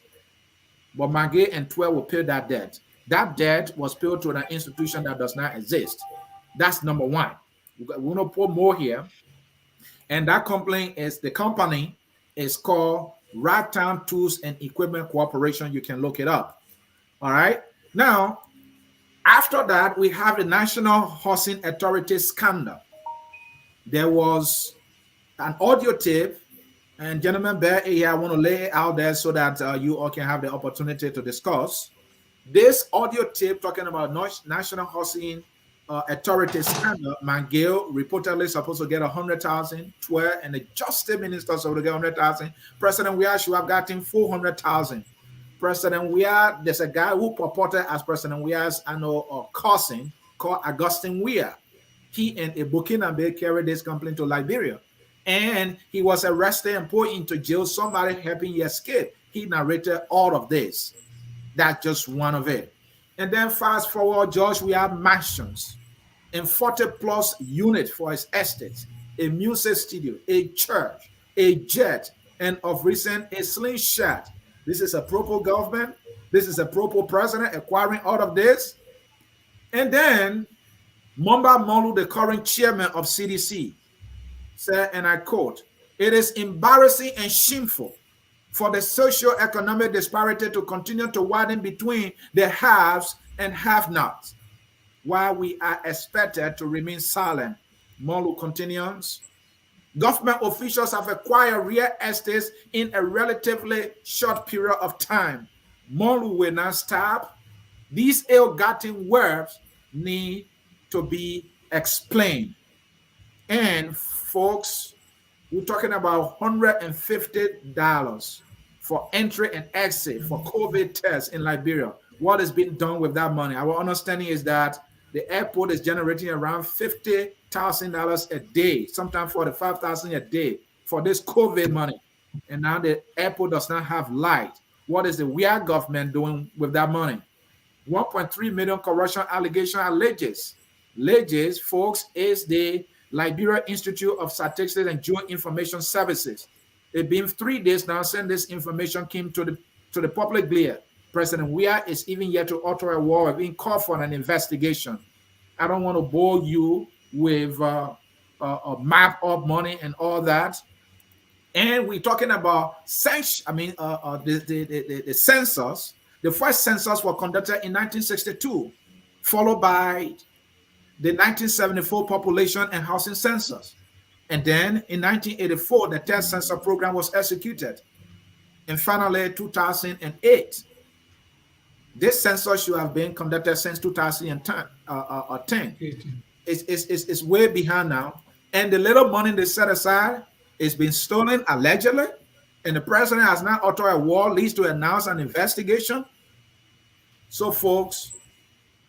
but Maggie and 12 will pay that debt. That debt was paid to an institution that does not exist. That's number one. We're going to put more here. And that company is called Ragtown Tools and Equipment Corporation. You can look it up. All right. Now, after that, we have the National Housing Authority scandal. There was an audio tape, and gentlemen, bear here, I want to lay it out there so that you all can have the opportunity to discuss. This audio tape talking about National Housing Authority scandal. McGill reportedly supposed to get 100,000, 12, and the Justice Minister supposed to get 100,000. President Weah should have gotten 400,000. President Weah, there's a guy who purported as President Weah's cousin called Augustine Weah. He and a Burkinabe carried this complaint to Liberia, and he was arrested and put into jail. Somebody helping him escape. He narrated all of this. That's just one of it. And then fast forward, George, we have mansions and 40 plus units for his estates, a music studio, a church, a jet, and of recent, a slingshot. This is a proper government. This is a proper president acquiring all of this. And then Mumba Molu, the current chairman of CDC, said, and I quote, "It is embarrassing and shameful for the socio-economic disparity to continue to widen between the haves and have-nots, while we are expected to remain silent." Molu continues, "Government officials have acquired real estates in a relatively short period of time. Molu will not stop. These ill-gotten wealth need to be explained." And folks, we're talking about $150 for entry and exit for COVID tests in Liberia. What is being done with that money? Our understanding is that the airport is generating around $50,000 a day, sometimes $45,000 a day for this COVID money. And now the airport does not have light. What is the Weah government doing with that money? 1.3 million corruption allegation alleges. Alleges, folks, is the Liberia Institute of Statistics and Geoinformation Services. It's been 3 days now since this information came to the public glare. President Weah is even yet to utter a word, being called for an investigation. I don't want to bore you with a map of money and all that. And we're talking about the census. The first census was conducted in 1962, followed by the 1974 population and housing census. And then in 1984, the third census program was executed. And finally, 2008. This census should have been conducted since 2010. It's way behind now. And the little money they set aside is being stolen allegedly. And the president has not uttered a word, leads to announce an investigation. So, folks,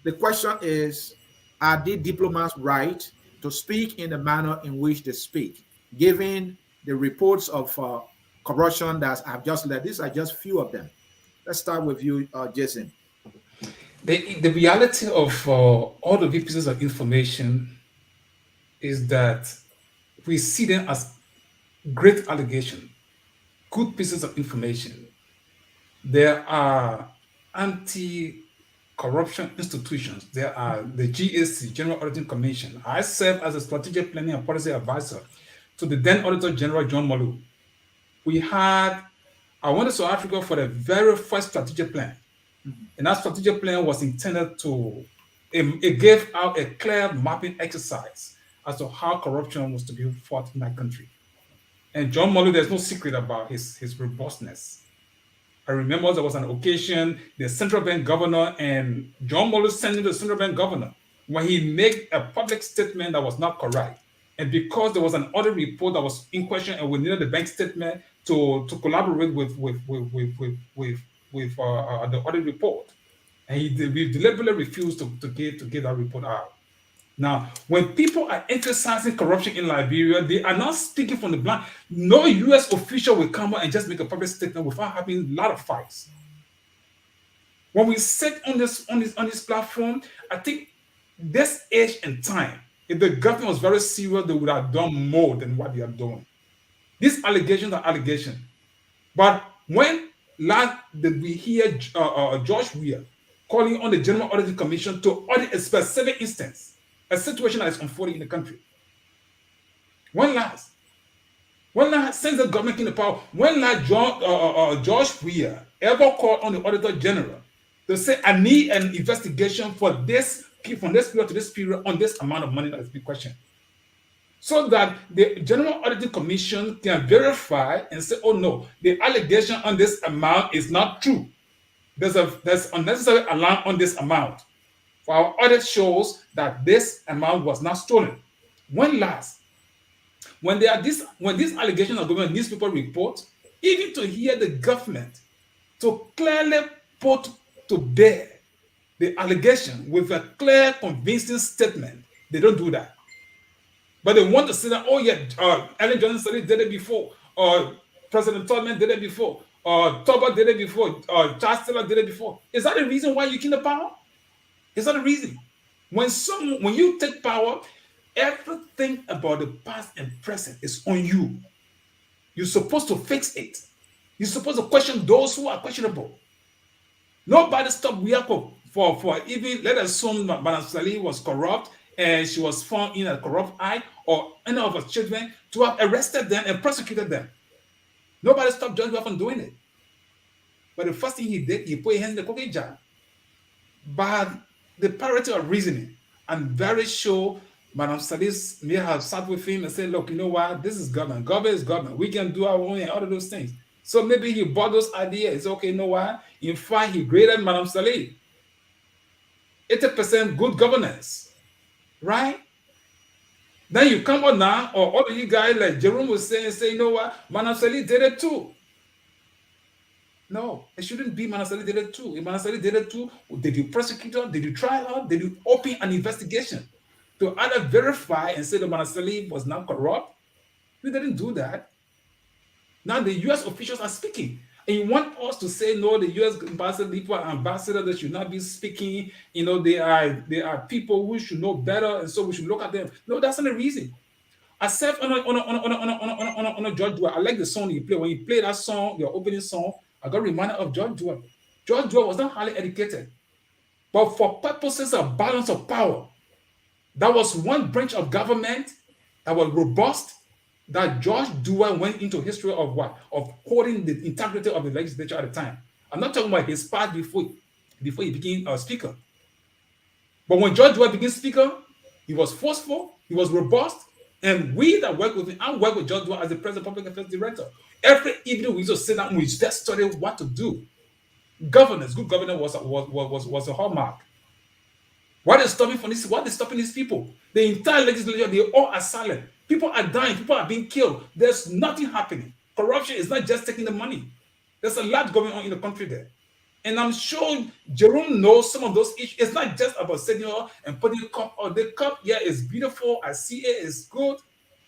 the question is, are the diplomats right to speak in the manner in which they speak, given the reports of corruption that I've just led. These are just few of them. Let's start with you, Jason. The reality of all the pieces of information is that we see them as great allegation, good pieces of information. There are anti-corruption institutions. There are the GAC, General Auditing Commission. I serve as a strategic planning and policy advisor to the then Auditor General John Molu. I went to South Africa for the very first strategic plan. And that strategic plan was intended to, it gave out a clear mapping exercise as to how corruption was to be fought in that country. And John Molu, there's no secret about his robustness. I remember there was an occasion, the central bank governor and John Molu sent the central bank governor when he made a public statement that was not correct. And because there was an audit report that was in question and we needed the bank statement to collaborate with the audit report, and he deliberately refused to give that report out. Now, when people are emphasizing corruption in Liberia, they are not speaking from the blind. No U.S. official will come out and just make a public statement without having a lot of fights. When we sit on this platform, I think this age and time, if the government was very serious, they would have done more than what they are doing. These allegations are allegations. But when we hear George Weah calling on the General Auditing Commission to audit a specific instance, a situation that is unfolding in the country. When last, since the government came to power, when last George Weah ever called on the Auditor General to say, I need an investigation for this, from this period to this period on this amount of money that is being questioned, so that the General Auditing Commission can verify and say, oh no, the allegation on this amount is not true. There's unnecessary alarm on this amount. For our audit shows that this amount was not stolen. When these allegations are going on newspaper report, even to hear the government to clearly put to bear the allegation with a clear, convincing statement, they don't do that. But they want to say that, oh yeah, Ellen Johnson did it before, or President Tubman did it before, or Toba did it before, or Charles Taylor did it before. Is that the reason why you keep the power? Is that the reason? When you take power, everything about the past and present is on you. You're supposed to fix it. You're supposed to question those who are questionable. Nobody stopped Weah for even, let us assume that Madam Ceaseless was corrupt and she was found in a corrupt eye, or any of her children, to have arrested them and prosecuted them. Nobody stopped George Weah from doing it. But the first thing he did, he put his hands in the cookie jar. But the parity of reasoning, I'm very sure Madam Ceaseless may have sat with him and said, look, you know what, this is government. Government is government. We can do our own and all of those things. So maybe he bought those ideas. It's okay, you know what? In fact, he graded Madam Ceaseless 80% good governance, right? Then you come on now, or all of you guys like Jerome was saying, say, you know what, Madam Ceaseless did it too. No, it shouldn't be Madam Ceaseless did it too. If Madam Ceaseless did it too, did you prosecute her? Did you try her? Did you open an investigation to either verify and say that Madam Ceaseless was not corrupt? You didn't do that. Now the U.S. officials are speaking. And you want us to say, no, the U.S. ambassador, they should not be speaking. You know, they are people who should know better, and so we should look at them. No, that's not the reason. I said on a George Weah, I like the song you play. When you play that song, your opening song, I got reminded of George Weah. George Weah was not highly educated, but for purposes of balance of power, that was one branch of government that was robust, that George Weah went into history of what? Of holding the integrity of the legislature at the time. I'm not talking about his part before he became a speaker. But when George Weah became speaker, he was forceful, he was robust, and we that work with him, I work with George Weah as the president public affairs director. Every evening we used to sit down and we just study what to do. Governance, good governance was a hallmark. What is stopping from this? What is stopping these people? The entire legislature, they all are silent. People are dying. People are being killed. There's nothing happening. Corruption is not just taking the money. There's a lot going on in the country there. And I'm sure Jerome knows some of those issues. It's not just about sitting here and putting a cup on the cup. Yeah, it's beautiful. I see it. It's good.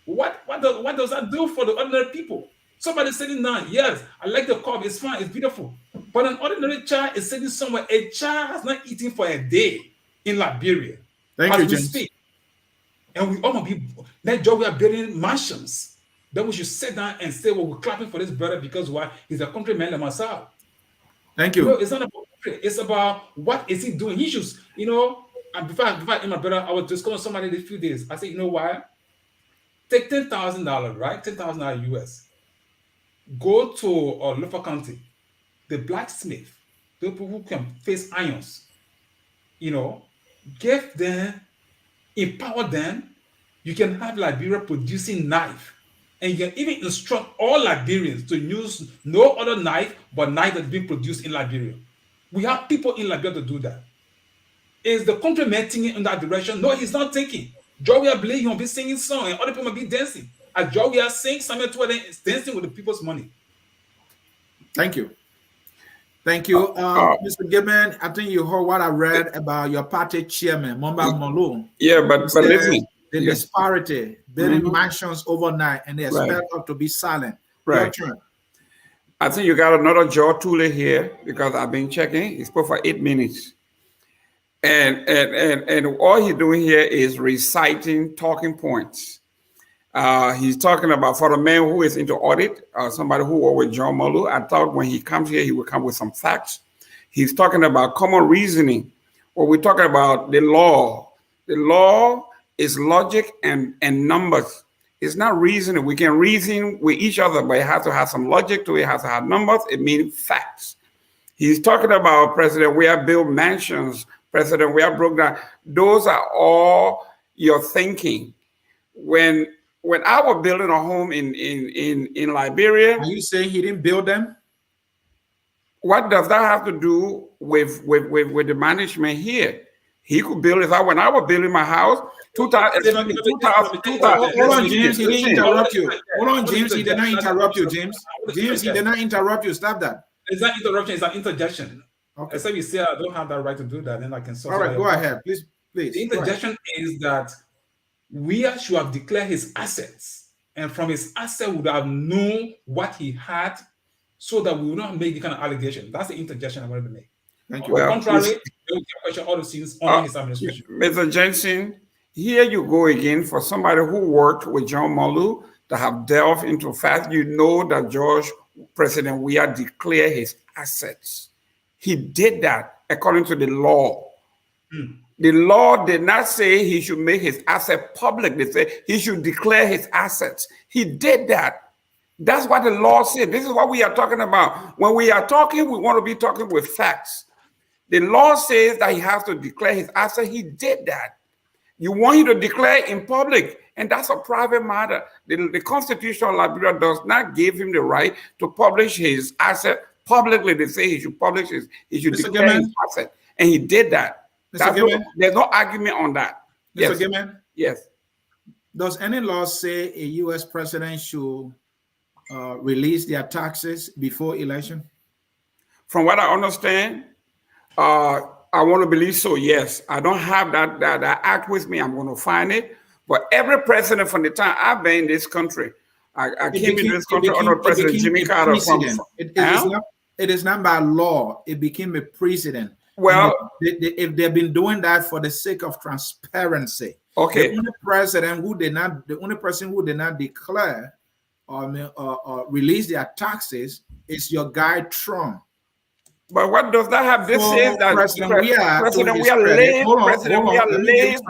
What does that do for the ordinary people? Somebody sitting down, yes, I like the cup, it's fine, it's beautiful. But an ordinary child is sitting somewhere. A child has not eaten for a day in Liberia. Thank as you, we James. speak. And we all gonna be that job we are building mansions. Then we should sit down and say, well, we're clapping for this brother because why? He's a countryman like myself. Thank you. No, it's not about country. It's about what is he doing. He should, and before I my brother, I was discussing somebody in a few days. I said, you know why? Take $10,000, right? $10,000 US. Go to Lofa County, the blacksmith, people who can face irons, give them, empower them. You can have Liberia producing knife, and you can even instruct all Liberians to use no other knife but knife that's being produced in Liberia. We have people in Liberia to do that. Is the countryman thinking in that direction? No, he's not thinking. Joey believe he'll be singing song and other people might be dancing. As Joey sing, Samuel Twain is dancing with the people's money. Thank you. Thank you. Mr. Gayman, I think you heard what I read about your party chairman, Momba Molu. Yeah, but listen. The disparity, building mansions overnight, and they expect us to be silent. Right. I think you got another jaw tool here because I've been checking. He spoke for 8 minutes. And all he's doing here is reciting talking points. He's talking about for the man who is into audit, somebody who worked with John Molu. I thought when he comes here, he will come with some facts. He's talking about common reasoning. Well, we're talking about the law. The law is logic and numbers. It's not reasoning. We can reason with each other, but it has to have some logic to it. It has to have numbers. It means facts. He's talking about President Weah built mansions. President Weah broke down. Those are all your thinking. When I was building a home in Liberia, are you saying he didn't build them? What does that have to do with the management here? He could build it. When I was building my house, 2000. Hold on, James. He didn't interrupt you. Hold on, James. He did not interrupt you, James. James, he did not interrupt you. Stop that. It's not interruption. It's an interjection. Okay. Except you say I don't have that right to do that, then I can. All right, go ahead, please. The interjection is that Weah should have declared his assets, and from his asset would have known what he had, so that we would not make the kind of allegation. That's the interjection I wanted to make. Thank you. On the contrary, they will question all the things on his administration. Mr. Jensen, here you go again for somebody who worked with John Molu to have delved into facts. You know that President Weah declared his assets. He did that according to the law. The law did not say he should make his asset public. They said he should declare his assets. He did that. That's what the law said. This is what we are talking about. When we are talking, we want to be talking with facts. The law says that he has to declare his asset. He did that. You want him to declare in public, and that's a private matter. The Constitution of Liberia does not give him the right to publish his asset publicly. They say he should publish he should declare his asset, and he did that. There's no argument on that. Mr. Gayman? Yes. Does any law say a U.S. president should release their taxes before election? From what I understand, I want to believe so, yes. I don't have that act with me. I'm going to find it. But every president from the time I've been in this country, I came into this country under President Jimmy Carter. It is not by law. It became a precedent. Well, if they've been doing that for the sake of transparency. Okay. The only person who did not declare or release their taxes is your guy Trump. But what does that have? This says that President Weah lived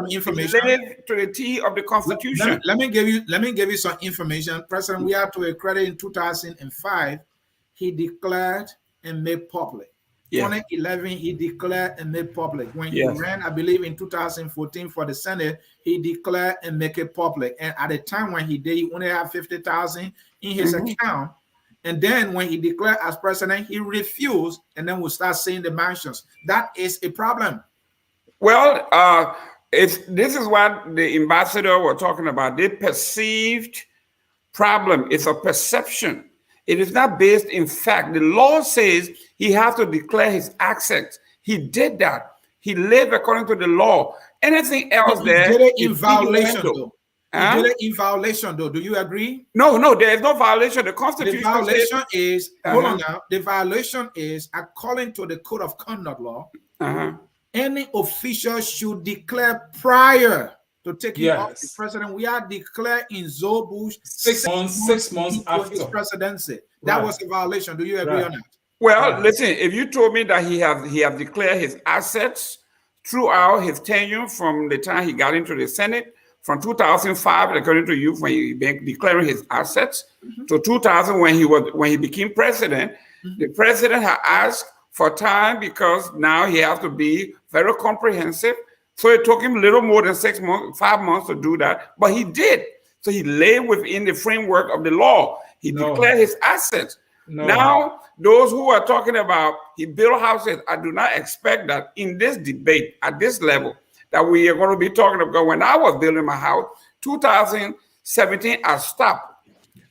to the T of the Constitution. Let me give you some information. President Weah, to a credit, in 2005, he declared and made public. 2011, he declared and made public. When he ran, I believe in 2014 for the Senate, he declared and make it public. And at the time when he did, he only had 50,000 in his account. And then when he declared as president, he refused, and then we'll start seeing the mansions. That is a problem. Well, this is what the ambassador were talking about. The perceived problem. It's a perception. It is not based in fact. The law says he has to declare his assets. He did that. He lived according to the law. Anything else he did it in violation, though. He did it in violation, though. Do you agree? No, there is no violation. The The Constitution violation says, is, hold on now. The violation is, according to the Code of Conduct law, any official should declare prior to taking off the president. We are declared in Zobush 6 months after his presidency. That was a violation. Do you agree on that? Well, listen, if you told me that he have declared his assets throughout his tenure from the time he got into the Senate, from 2005, according to you, when he began declaring his assets, to 2000 when he became president, the president had asked for time because now he has to be very comprehensive. So it took him a little more than 5 months to do that, but he did. So he lay within the framework of the law. He declared his assets. Now, those who are talking about he built houses, I do not expect that in this debate at this level that we are going to be talking about. When I was building my house, 2017, I stopped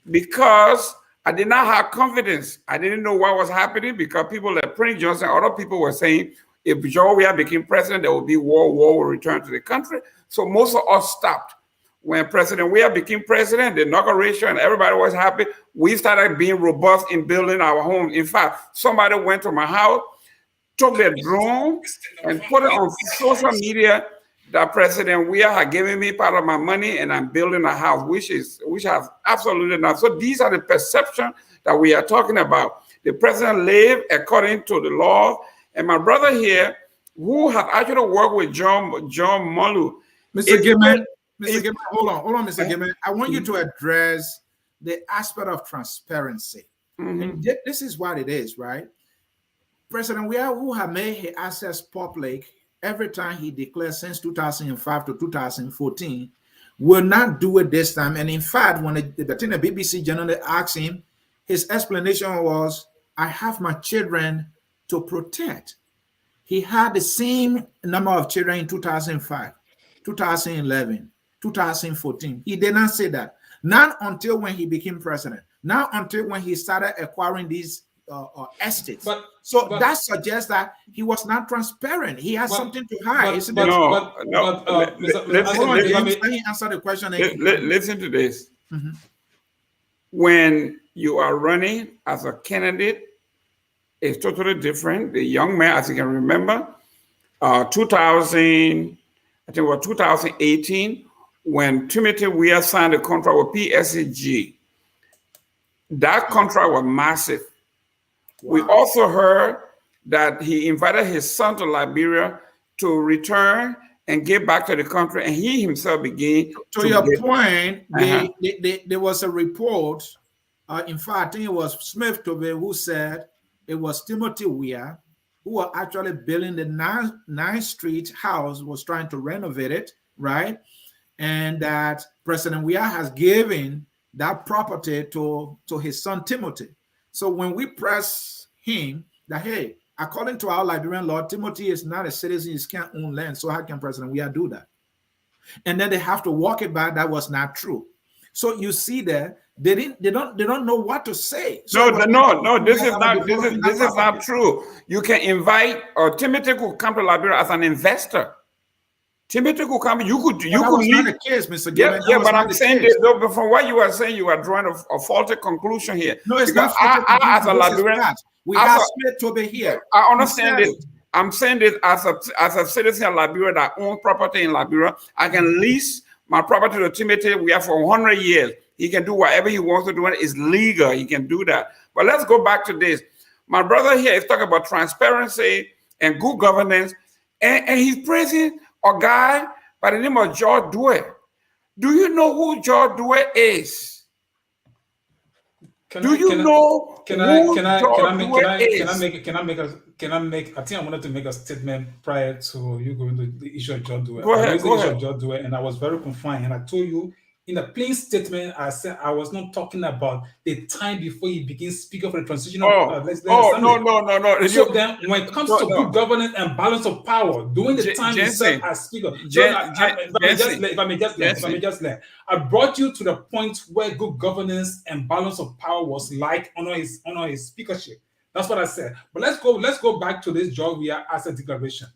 because I did not have confidence. I didn't know what was happening because people like Prince Johnson, other people were saying if Weah became president, there would be war will return to the country. So most of us stopped. When President Weah became president, the inauguration, and everybody was happy, we started being robust in building our homes. In fact, somebody went to my house, took their drone, and put it on social media that President Weah had given me part of my money, and I'm building a house, which has absolutely not. So these are the perceptions that we are talking about. The president lived according to the law, and my brother here, who have actually worked with John Molu, Mr. Gayman, hold on, Mr. Gayman. I want you to address the aspect of transparency. And this is what it is, right? President Weah, who have made his assets public every time he declares since 2005 to 2014, will not do it this time. And in fact, when the BBC generally asked him, his explanation was, I have my children to protect. He had the same number of children in 2005, 2011, 2014. He did not say that. Not until when he became president. Not until when he started acquiring these estates. But that suggests that he was not transparent. He has something to hide. Let me answer the question. Listen to this. When you are running as a candidate, it's totally different. The young man, as you can remember, 2018, when Timothy Weah signed a contract with PSG, that contract was massive. Wow. We also heard that he invited his son to Liberia to return and get back to the country, and he himself began. To your point, there was a report. In fact, I think it was Smith Tobe who said it was Timothy Weah who was actually building the 9th Street house, was trying to renovate it, right? And that President Weah has given that property to his son Timothy. So when we press him that, hey, according to our Liberian law, Timothy is not a citizen, he can't own land. So how can President Weah do that? And then they have to walk it back. That was not true. So you see that they don't know what to say. So no, this is not true. You can invite, or Timothy could come to Liberia as an investor. Timothy could come. You could leave. Not the case, Mr. Gayman. Yeah, but I'm saying this. No, but from what you are saying, you are drawing a faulty conclusion here. No, it's not. As a Liberian, we have Smith to be here. I understand this. I'm saying this as a citizen of Liberia that owns property in Liberia. I can lease my property to Timothy. We have for 100 years. He can do whatever he wants to do. It's legal. He can do that. But let's go back to this. My brother here is talking about transparency and good governance, and he's praising a guy by the name of George Weah. Do you know who George Weah is? I think I wanted to make a statement prior to you going to the issue of George Weah. Go ahead. George Weah, and I was very confined, and I told you in a plain statement, I said I was not talking about the time before he began speaking for the transitional. No. So then, when it comes to good governance and balance of power, during the time he served as speaker, if I may just let, I brought you to the point where good governance and balance of power was like under his speakership. That's what I said. But let's go back to this George Weah asset declaration.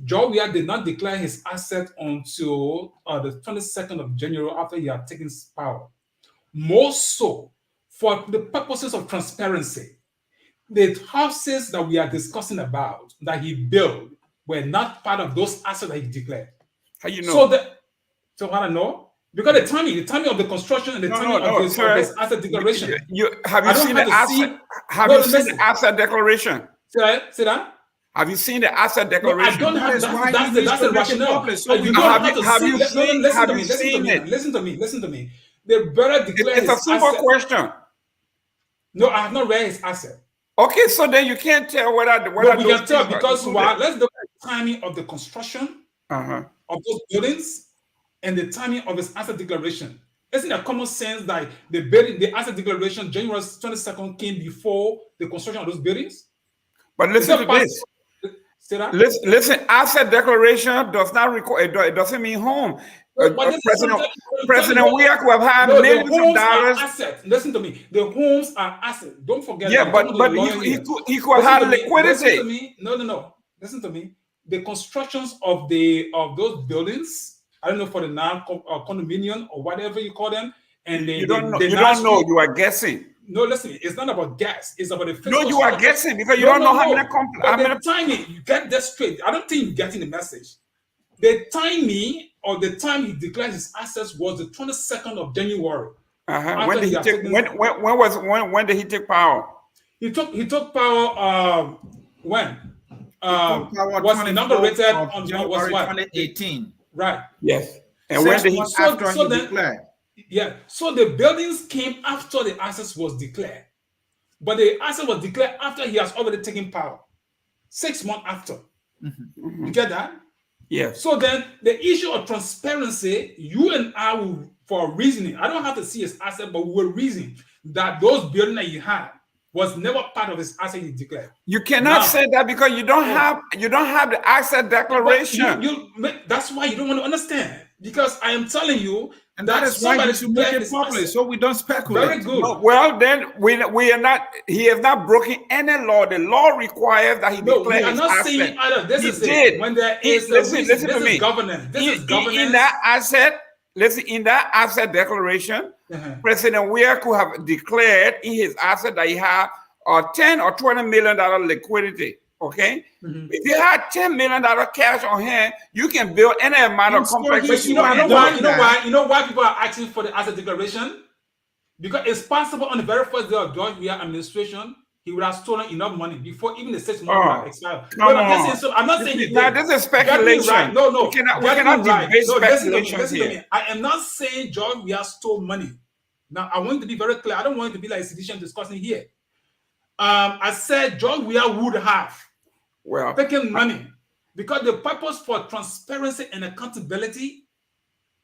Weah did not declare his asset until the 22nd of January after he had taken power. More so, for the purposes of transparency, the houses that we are discussing about that he built were not part of those assets that he declared. How you know? So I don't know. Because the timing of the construction and the timing of his asset declaration. Have you seen the asset? Have you seen the asset declaration? See that? Have you seen the asset declaration? No, I don't have. That's the rationale. You don't have to see it. Listen to me. The brother declared it's a simple question. No, I have not read his asset. Okay, so then you can't tell whether we can tell because let's look at the timing of the construction of those buildings and the timing of his asset declaration. Isn't it common sense that the asset declaration January 22nd came before the construction of those buildings? But listen to this. Listen, asset declaration does not require. It doesn't mean home. President Weah could have had millions of dollars. Listen to me. The homes are assets. Don't forget. Yeah, but he could have liquidity. Listen to me. No. Listen to me. The constructions of those buildings, I don't know for the condominium or whatever you call them, and you don't know. You are guessing. No, listen. It's not about gas. It's about the physical. No, you are guessing because you don't know how many. Timing. You get that straight. I don't think you're getting the message. The timing or the time he declared his assets was the 22nd of January. When did he take power? He took power when? Was inaugurated on January 2018. Right. Yes. And when did he declare? Yeah. So the buildings came after the assets was declared. But the asset was declared after he has already taken power. 6 months after. You get that? Yes. So then the issue of transparency, you and I will, for reasoning, I don't have to see his asset, but we will reason that those buildings that he had was never part of his asset he declared. You cannot say that because you don't have the asset declaration. That's why you don't want to understand. Because I am telling you, and that is why you should make it public so we don't speculate. Very good. No, well, then we are not. He has not broken any law. The law requires that he declare his asset. Saying either. This is did. It. When there is listen to me. Governance. This is governance. In that asset, in that asset declaration, President Weah could have declared in his asset that he had $10 or $20 million liquidity. Okay, if you had $10 million cash on hand, you can build any amount of complex. But you know why people are asking for the asset declaration? Because it's possible on the very first day of George Weah administration, he would have stolen enough money before even the 6 months expired. I'm not saying he did. This is speculation. Right. No. We cannot debate speculation listen to me. I am not saying George Weah stole money. Now, I want to be very clear. I don't want it to be like sedition discussing here. I said George Weah would have taken money because the purpose for transparency and accountability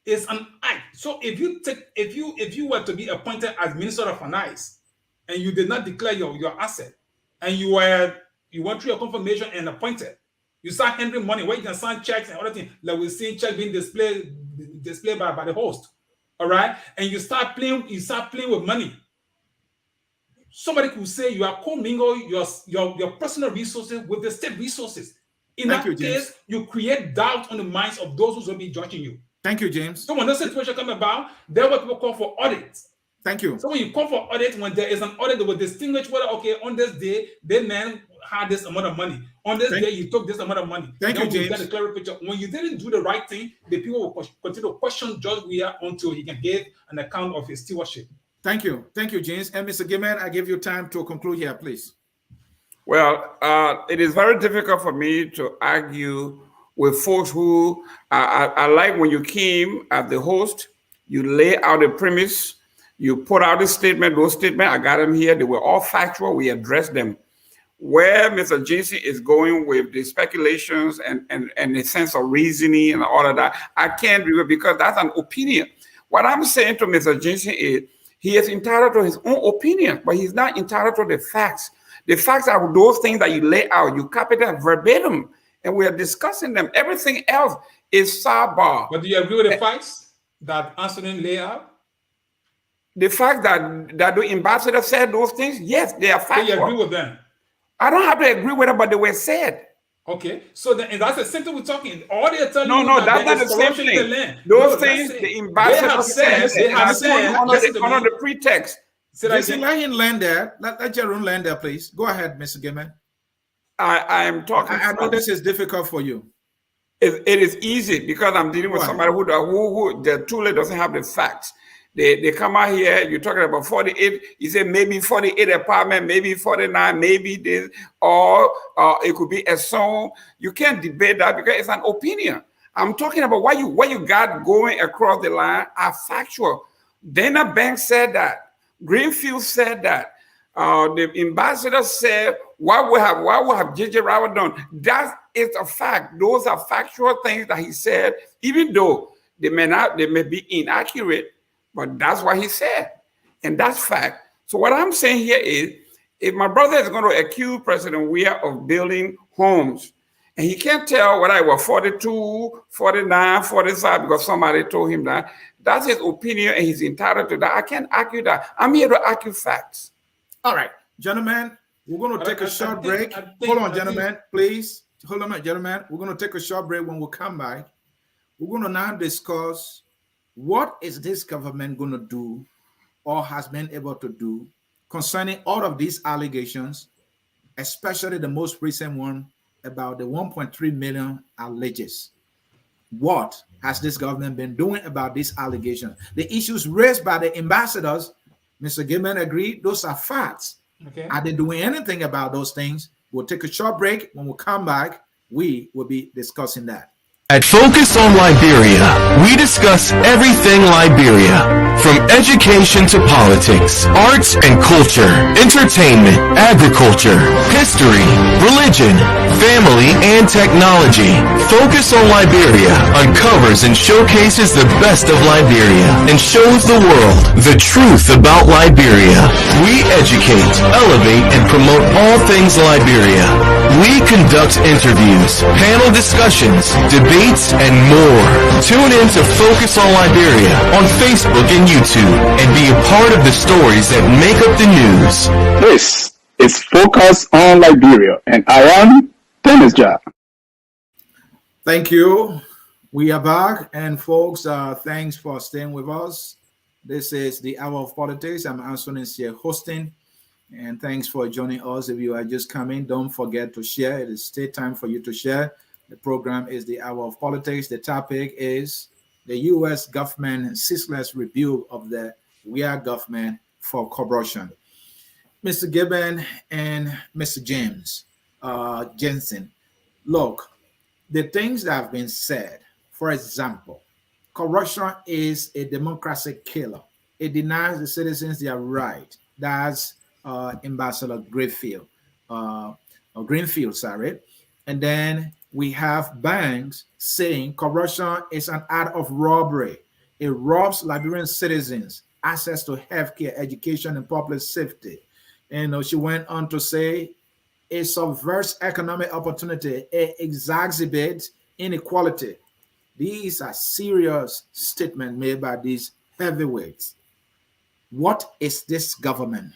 is an act. So if you were to be appointed as Minister of Finance and you did not declare your asset and you went through your confirmation and appointed, you start handling money where you can sign checks and other things like we're seeing checks being displayed by the host. All right, and you start playing with money. Somebody could say you are commingle your personal resources with the state resources. In that case, you create doubt on the minds of those who will be judging you. Thank you, James. So when this situation comes about, there are what people call for audit. Thank you. So when you call for audit, when there is an audit, they will distinguish whether, okay, on this day, that man had this amount of money. On this day, you took this amount of money. Thank you, James. Get a clear picture. When you didn't do the right thing, the people will continue to question George Weah until he can give an account of his stewardship. Thank you, James. And Mr. Gayman, I give you time to conclude here, please. Well, it is very difficult for me to argue with folks who I like when you came as the host, you lay out a premise, you put out a statement. Those statements, I got them here. They were all factual. We addressed them. Where Mr. Jensen is going with the speculations and the sense of reasoning and all of that, I can't do it because that's an opinion. What I'm saying to Mr. Jensen is, he is entitled to his own opinion, but he's not entitled to the facts. The facts are those things that you lay out, you copy them verbatim, and we are discussing them. Everything else is sidebar. But do you agree with the facts that Ansony lay out? The fact that the ambassador said those things, yes, they are factual. Do you agree with them? I don't have to agree with them, but they were said. Okay, so then, and that's the same thing we're talking. All they're telling No, you no, that that's there not is the same corruption in the thing. land. Those No, things that's it. the ambassador said, They and have I told you said, under the pretext. say that Jason, again. let him land there. Let Jerome land there, please. Go ahead, Mr. Gayman. I am talking. I know this is difficult for you. It is easy because I'm dealing with somebody who the truly doesn't have the facts. They come out here, you're talking about 48, you say maybe 48 apartment, maybe 49, maybe this, or it could be a song. You can't debate that because it's an opinion. I'm talking about what you got going across the line are factual. Dana Banks said that. Greenfield said that. The ambassador said, what would have J.J. Robert done? That is a fact. Those are factual things that he said, even though they may be inaccurate, but that's what he said. And that's fact. So what I'm saying here is, if my brother is going to accuse President Weah of building homes, and he can't tell whether it was 42, 49, 45, because somebody told him that, that's his opinion and he's entitled to that. I can't argue that. I'm here to argue facts. All right, gentlemen, we're going to take a short break. Hold on, gentlemen, please. Hold on, gentlemen. We're going to take a short break. When we come back, we're going to now discuss what is this government going to do or has been able to do concerning all of these allegations, especially the most recent one about the 1.3 million alleges. What has this government been doing about these allegations? The issues raised by the ambassadors, Mr. Gayman agreed, those are facts. Okay. Are they doing anything about those things? We'll take a short break. When we come back, we will be discussing that. At Focus on Liberia, we discuss everything Liberia, from education to politics, arts and culture, entertainment, agriculture, history, religion, family, and technology. Focus on Liberia uncovers and showcases the best of Liberia and shows the world the truth about Liberia. We educate, elevate, and promote all things Liberia. We conduct interviews, panel discussions, debates, and more. Tune in to Focus on Liberia on Facebook and YouTube and be a part of the stories that make up the news. This is Focus on Liberia, and I am Dennis Jah. Thank you. We are back, and folks, thanks for staying with us. This is the Hour of Politics. I'm Ansony Sieh hosting. And thanks for joining us. If you are just coming, don't forget to share. It is still time for you to share. The program is the Hour of Politics. The topic is the U.S. government ceaseless rebuke of the Weah government for corruption. Mr. Gayman and Mr. James Jensen, look, the things that have been said, for example, corruption is a democracy killer. It denies the citizens their right. That's Ambassador Greenfield, sorry. And then we have Banks saying corruption is an act of robbery. It robs Liberian citizens access to healthcare, education, and public safety. And she went on to say it subverts economic opportunity. It exacerbates inequality. These are serious statements made by these heavyweights. What is this government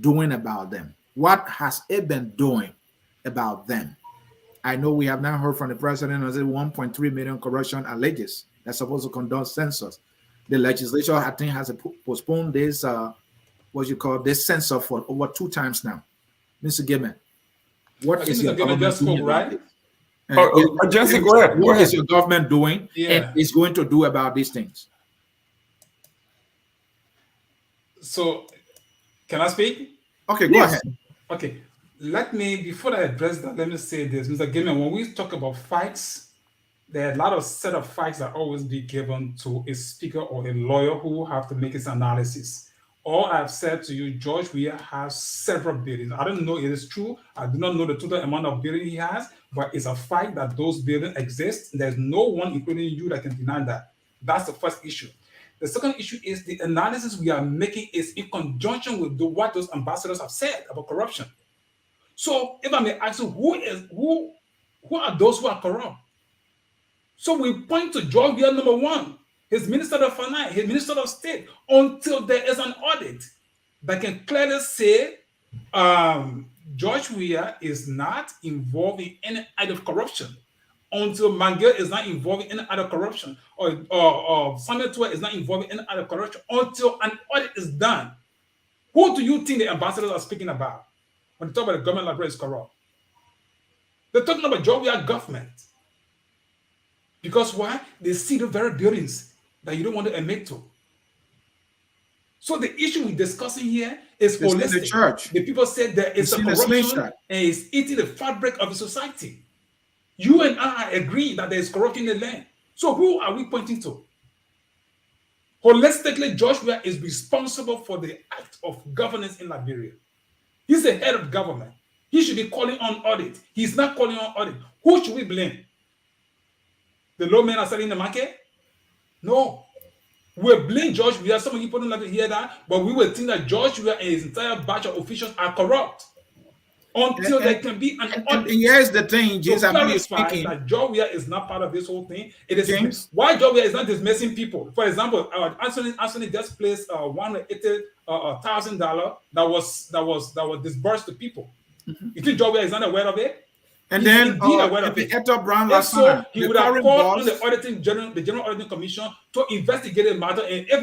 doing about them? What has it been doing about them? I know we have now heard from the president on 1.3 million corruption alleges that's supposed to conduct census. The legislature, I think, has postponed this, this census for over 2 times now. Mr. Gayman, what is your government doing? Right? Jensen, go ahead. What is your government doing and is going to do about these things? So, can I speak? Okay, go ahead. Okay, before I address that, let me say this. Mr. Gayman, when we talk about facts, there are a lot of set of facts that always be given to a speaker or a lawyer who have to make his analysis. All I've said to you, George Weah has several buildings. I don't know if it is true. I do not know the total amount of buildings he has, but it's a fact that those buildings exist. There's no one, including you, that can deny that. That's the first issue. The second issue is the analysis we are making is in conjunction with what those ambassadors have said about corruption. So if I may ask you, who are those who are corrupt? So we point to George Weah, number one, his Minister of Finance, his Minister of State, until there is an audit that can clearly say George Weah is not involved in any act of corruption until Mangel is not involved in any other corruption, or Samuel Tuah is not involved in any other corruption until an audit is done. Who do you think the ambassadors are speaking about when they talk about the government library is corrupt? They're talking about George Weah government. Because why? They see the very buildings that you don't want to admit to. So the issue we're discussing here is holistic. The church. The people said there is a corruption and it's eating the fabric of the society. You and I agree that there is corruption in the land. So who are we pointing to? Holistically, George Weah is responsible for the act of governance in Liberia. He's the head of government. He should be calling on audit. He's not calling on audit. Who should we blame? The low men are selling the market? No. We blame George Weah. Some of you don't like to hear that, but we will think that George Weah and his entire batch of officials are corrupt until there can be an audit. And here's the thing, James, I'm speaking. That George Weah is not part of this whole thing. It is James? Why George Weah is not dismissing people. For example, Ansony just placed $180,000 that was disbursed to people. You think George Weah is not aware of it? And then so he would have called on the general auditing commission to investigate the matter, and if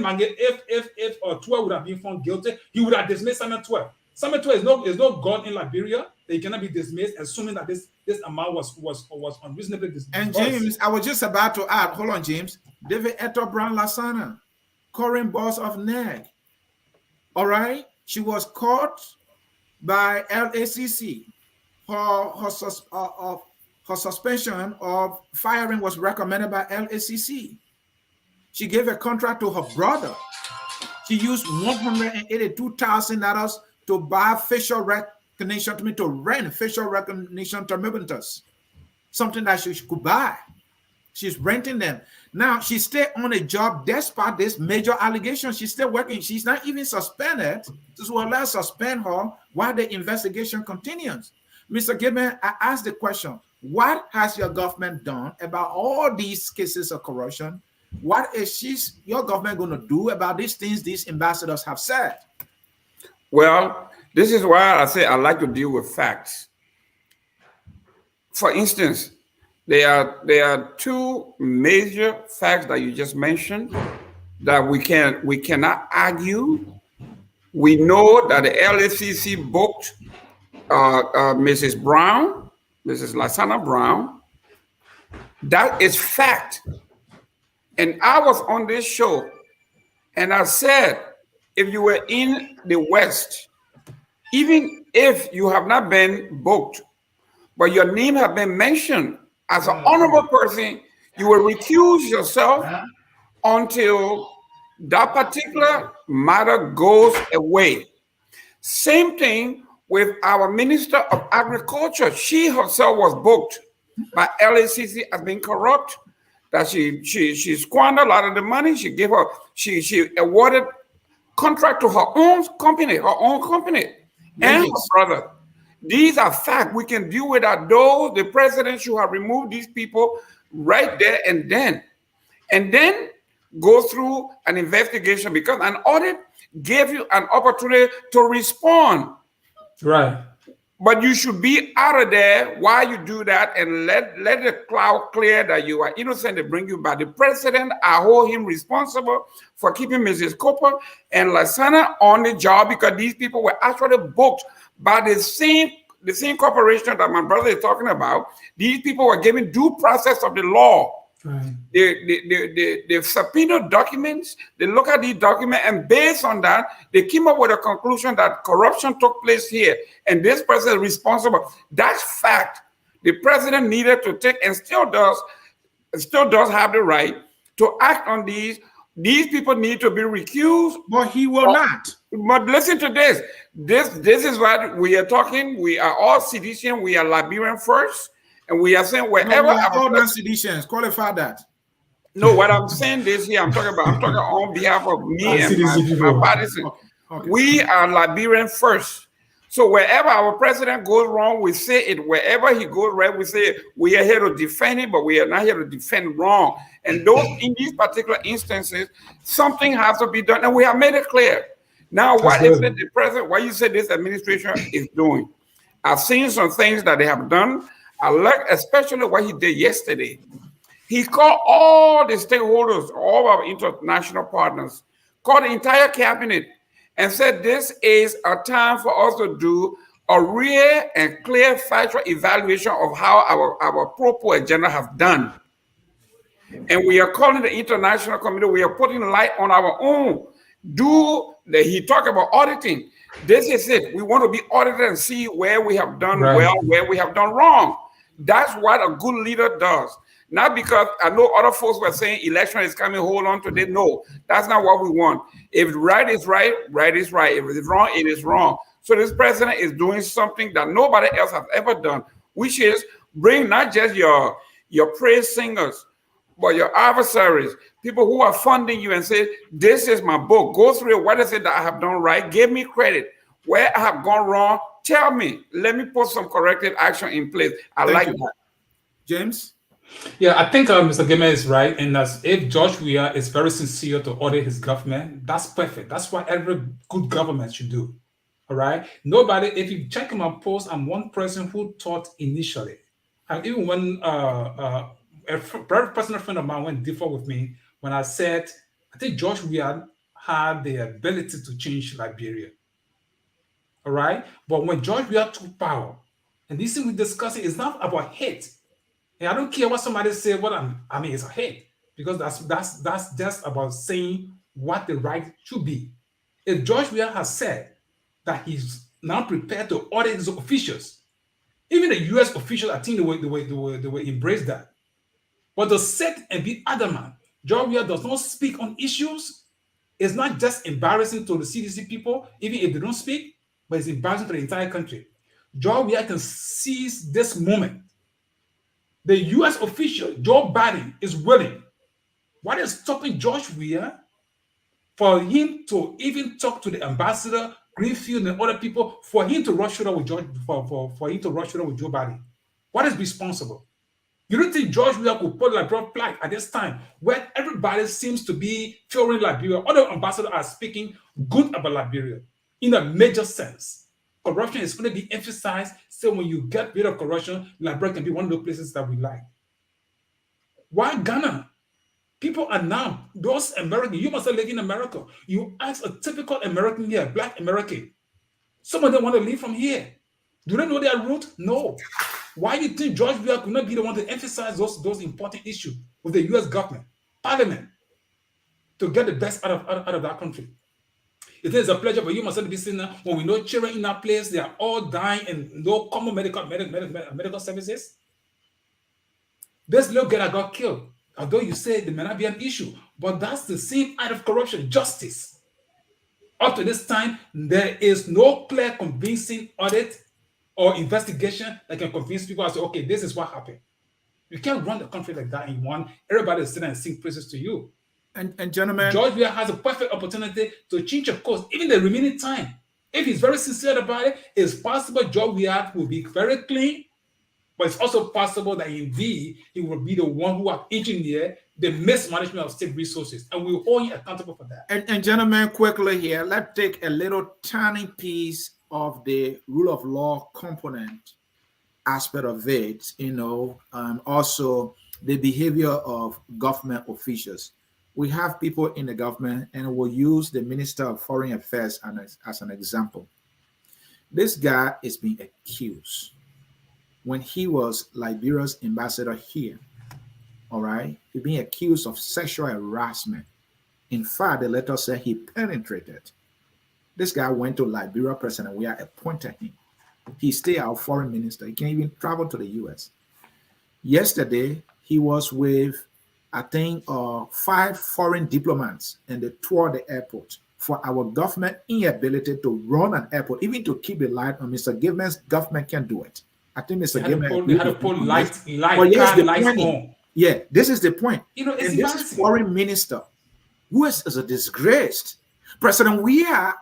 Tuah would have been found guilty, he would have dismissed Samuel Tuah. Samuel Tuah is no god in Liberia. They cannot be dismissed, assuming that this amount was unreasonably dismissed. And James, I was just about to add. Hold on, James. David Eto Brown Lasana, current boss of NEG. All right, she was caught by LACC. Her suspension of firing was recommended by LACC. She gave a contract to her brother. She used $182,000 to buy facial recognition, to rent facial recognition thermometers, something that she could buy. She's renting them. Now, she stayed on a job despite this major allegation. She's still working. She's not even suspended. This will allow suspend her while the investigation continues. Mr. Gayman, I asked the question, what has your government done about all these cases of corruption? What is your government going to do about these things these ambassadors have said? Well, this is why I say I like to deal with facts. For instance, there are two major facts that you just mentioned that we cannot argue. We know that the LACC booked Mrs. Brown, Mrs. Lasana Brown. That is fact. And I was on this show and I said, if you were in the West, even if you have not been booked, but your name have been mentioned as an honorable person, you will recuse yourself until that particular matter goes away. Same thing with our Minister of Agriculture. She herself was booked by LACC as being corrupt, that she squandered a lot of the money. She awarded contract to her own company, and her brother. These are facts. We can deal with that. Though the president should have removed these people right there and then go through an investigation, because an audit gave you an opportunity to respond. Right. But you should be out of there while you do that and let the cloud clear that you are innocent to bring you back. The president, I hold him responsible for keeping Mrs. Cooper and Lasana on the job, because these people were actually booked by the same corporation that my brother is talking about. These people were given due process of the law. Right. They subpoena documents, they look at these documents, and based on that, they came up with a conclusion that corruption took place here, and this person is responsible. That's fact. The president needed to take, and still does have the right to act on these. These people need to be recused. But he will not. But listen to this. This is what we are talking. We are all citizens. We are Liberian first. And we are saying wherever all non-citizens, qualify that. No, what I'm saying this here, I'm talking on behalf of me and my partisan. Okay. We are Liberian first. So wherever our president goes wrong, we say it. Wherever he goes right, we say we are here to defend him, but we are not here to defend wrong. And those in these particular instances, something has to be done, and we have made it clear. Now, what is it the president, what you said this administration is doing? I've seen some things that they have done. I like especially what he did yesterday. He called all the stakeholders, all our international partners, called the entire cabinet and said this is a time for us to do a real and clear factual evaluation of how our pro-poor agenda have done. And we are calling the international community, we are putting light on our own. He talked about auditing. This is it. We want to be audited and see where we have done well, where we have done wrong. That's what a good leader does. Not because I know other folks were saying election is coming, hold on to this. No, that's not what we want. If right is right, right is right. If it's wrong, it is wrong. So this president is doing something that nobody else has ever done, which is bring not just your praise singers, but your adversaries, people who are funding you and say, this is my book. Go through it. What is it that I have done right? Give me credit. Where I have gone wrong, tell me. Let me put some corrective action in place. I like that. James? Yeah, I think Mr. Gayman is right. And as if George Weah is very sincere to audit his government, that's perfect. That's what every good government should do. All right. Nobody, if you check my post, I'm one person who thought initially, and even when a very personal friend of mine went differ with me when I said, I think George Weah had the ability to change Liberia. All right. But when George Weah took power, and this thing we're discussing is not about hate. And I don't care what somebody say, I mean, it's a hate, because that's just about saying what the right should be. If George Weah has said that he's now prepared to audit his officials, even the U.S. officials, I think they will embrace that. But to sit and be adamant, George Weah does not speak on issues. It's not just embarrassing to the CDC people, even if they don't speak, but it's embarrassing to the entire country. George Weah can seize this moment. The U.S. official, Joe Biden, is willing. What is stopping George Weah for him to even talk to the ambassador, Greenfield, and other people, for him to rush shoulder with for him to rush shoulder with Joe Biden? What is responsible? You don't think George Weah could put Liberia flag at this time where everybody seems to be favoring Liberia? Other ambassadors are speaking good about Liberia in a major sense. Corruption is going to be emphasized. So when you get rid of corruption, Liberia can be one of the places that we like. Why Ghana? People are now, those Americans, you must have lived in America. You ask a typical American here, Black American. Some of them want to leave from here. Do they know their root? No. Why do you think George Weah could not be the one to emphasize those important issues with the U.S. government, parliament, to get the best out of that country? It is a pleasure for you must be sitting there when we know children in our place, they are all dying and no common medical services. This little girl that got killed, although you say there may not be an issue, but that's the same act of corruption, justice. Up to this time, there is no clear, convincing audit or investigation that can convince people as to, okay, this is what happened. You can't run the country like that in one. Everybody is sitting and sing praises to you. And gentlemen, George Weah has a perfect opportunity to change a course, even the remaining time. If he's very sincere about it, it's possible George Weah will be very clean, but it's also possible that indeed he will be the one who has engineered the mismanagement of state resources, and we will hold him accountable for that. And gentlemen, quickly here, let's take a little tiny piece of the rule of law component aspect of it, also the behavior of government officials. We have people in the government, and we'll use the Minister of Foreign Affairs as an example. This guy is being accused. When he was Liberia's ambassador here, all right, he's being accused of sexual harassment. In fact, the letter said he penetrated. This guy went to Liberia, President Weah appointed him. He stayed our foreign minister. He can't even travel to the U.S. Yesterday, he was with, I think, 5 foreign diplomats, and they toured the airport for our government inability to run an airport, even to keep the light on. Mr. Gayman's government can't do it. I think Mr. Gayman had to put lights on. Yeah, this is the point. It's and this is foreign minister, who is a disgrace. President Weah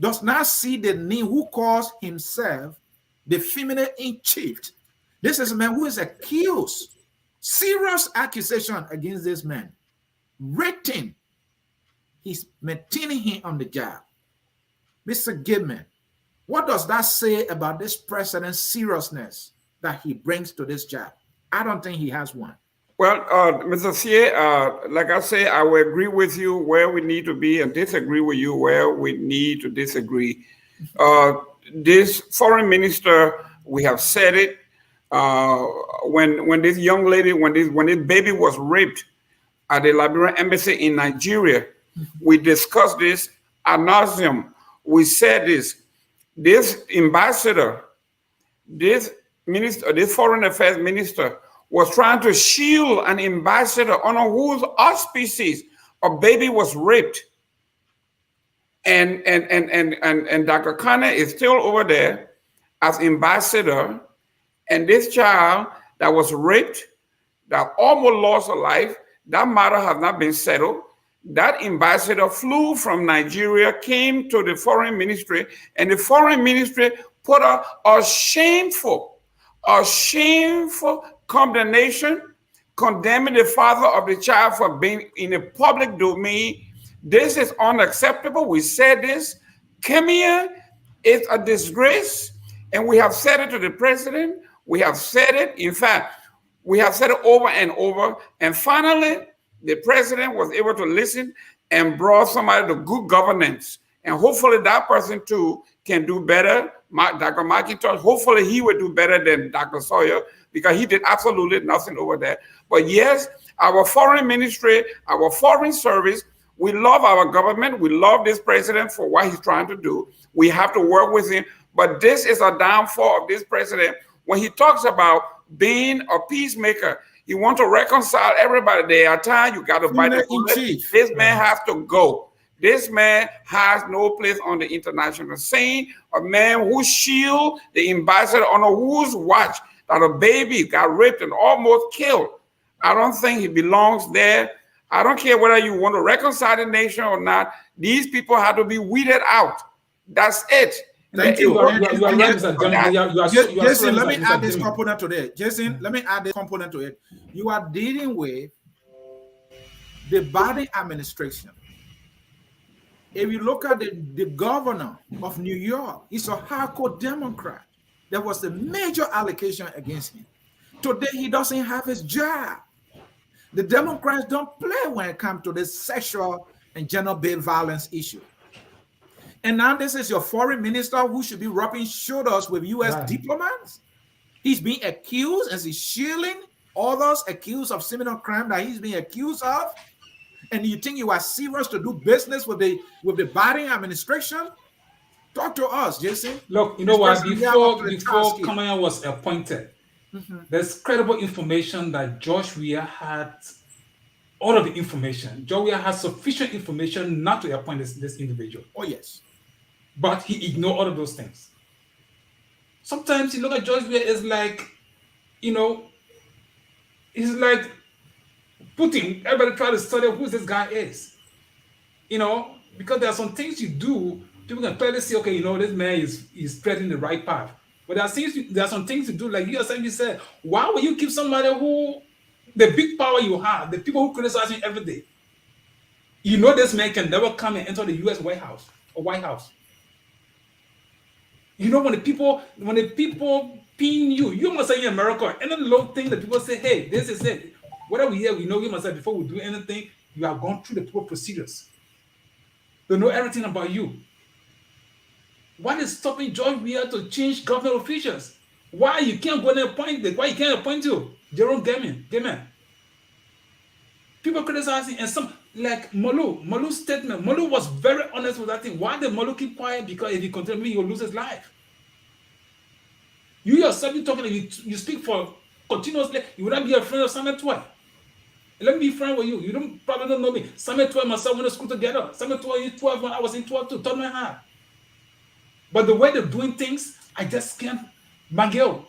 does not see the name who calls himself the feminine in chief. This is a man who is accused. Serious accusation against this man. Written. He's maintaining him on the job. Mr. Gayman, What does that say about this president's seriousness that he brings to this job? I don't think he has one. Well, Mr. Sieh, like I say, I will agree with you where we need to be and disagree with you where we need to disagree. This foreign minister, we have said it, when this young lady, when this baby was raped at the Liberian embassy in Nigeria, we discussed this ad nauseum. We said this ambassador, this minister, this foreign affairs minister was trying to shield an ambassador under whose auspices a baby was raped. And Dr. Kane is still over there as ambassador, and this child that was raped, that almost lost her life, that matter has not been settled. That ambassador flew from Nigeria, came to the foreign ministry, and the foreign ministry put a shameful condemnation, condemning the father of the child for being in a public domain. This is unacceptable. We said this. Kenya is a disgrace, and we have said it to the president. We have said it. In fact, we have said it over and over. And finally, the president was able to listen and brought somebody to good governance. And hopefully that person too can do better. Dr. McIntosh, hopefully he will do better than Dr. Sawyer, because he did absolutely nothing over there. But yes, our foreign ministry, our foreign service, we love our government. We love this president for what he's trying to do. We have to work with him. But this is a downfall of this president. When he talks about being a peacemaker, he wants to reconcile everybody. There are times you got to bite the bullet. This man has to go. This man has no place on the international scene. A man who shield the ambassador on whose watch that a baby got raped and almost killed. I don't think he belongs there. I don't care whether you want to reconcile the nation or not. These people have to be weeded out. That's it. Thank you. Jason, let me add this component to it. Jason, let me add this component to it. You are dealing with the Biden administration. If you look at the governor of New York, he's a hardcore Democrat. There was a major allegation against him. Today, he doesn't have his job. The Democrats don't play when it comes to this sexual and gender-based violence issue. And now this is your foreign minister who should be rubbing shoulders with U.S. diplomats. He's being accused, and he's shielding others accused of similar crime that he's being accused of. And you think you are serious to do business with the Biden administration? Talk to us, Jason. Look, you know what? Before Gayman was appointed, there's credible information that Weah had all of the information. Weah has sufficient information not to appoint this individual. Oh, yes. But he ignored all of those things. Sometimes you look at Weah as like, he's like Putin. Everybody try to study who this guy is. Because there are some things you do, people can clearly say, okay, this man is treading the right path. But there are some things you do, like you said, why would you keep somebody who, the big power you have, the people who criticize you every day, this man can never come and enter the U.S. White House or White House. When the people pin you must say in America, any little thing that people say, hey, this is it. Whatever we hear, we know you must say before we do anything, you have gone through the proper procedures. They know everything about you. What is stopping Weah to change government officials? Why you can't go and appoint them? Why you can't appoint you? Jerome Gayman. People criticizing, and some like Malu's statement. Malu was very honest with that thing. Why did Malu keep quiet? Because if he continue, he'll lose his life. You yourself, you talking, if you speak for continuously, you would not be a friend of Samuel Toy. Let me be friend with you. You probably don't know me. Samuel Toy and myself went to school together. Samuel Toy, you 12 when I was in 12 too. Taught my heart. But the way they're doing things, I just can't. Miguel,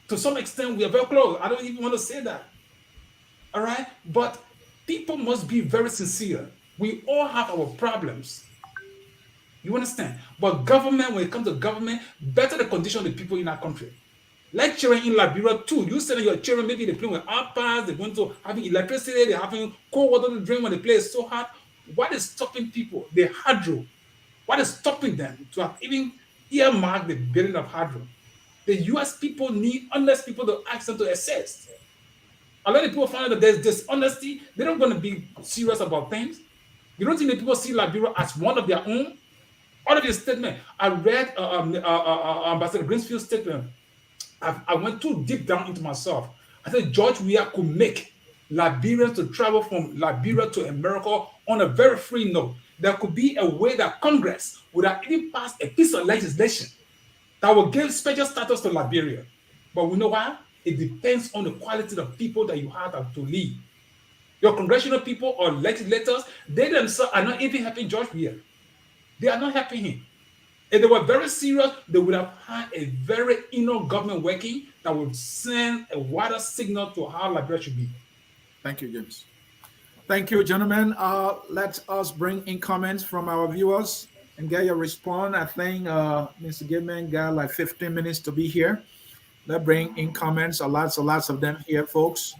to some extent, we are very close. I don't even want to say that. All right? But people must be very sincere. We all have our problems. You understand? But government, when it comes to government, better the condition of the people in our country. Like children in Liberia too. You said your children, maybe they're playing with iPads, they're going to having electricity, they're having cold water to drink when the place is so hot. What is stopping people? The hydro. What is stopping them to have even earmark the building of hydro. The US people need honest people to ask them to assist. A lot of people find out that there's dishonesty. They're not going to be serious about things. You don't think the people see Liberia as one of their own? All of his statement. I read Ambassador Greensfield's statement. I went too deep down into myself. I said George Weah could make Liberians to travel from Liberia to America on a very free note. There could be a way that Congress would have even passed a piece of legislation that will give special status to Liberia. But we know why? It depends on the quality of people that you have to lead. Your congressional people or legislators, they themselves are not even helping George Weah. They are not helping him. If they were very serious, they would have had a very inner government working that would send a wider signal to how Liberia should be. Thank you, James. Thank you, gentlemen. Let us bring in comments from our viewers and get your response. I think Mr. Gayman got like 15 minutes to be here. Let's bring in comments. Lots of them here, folks.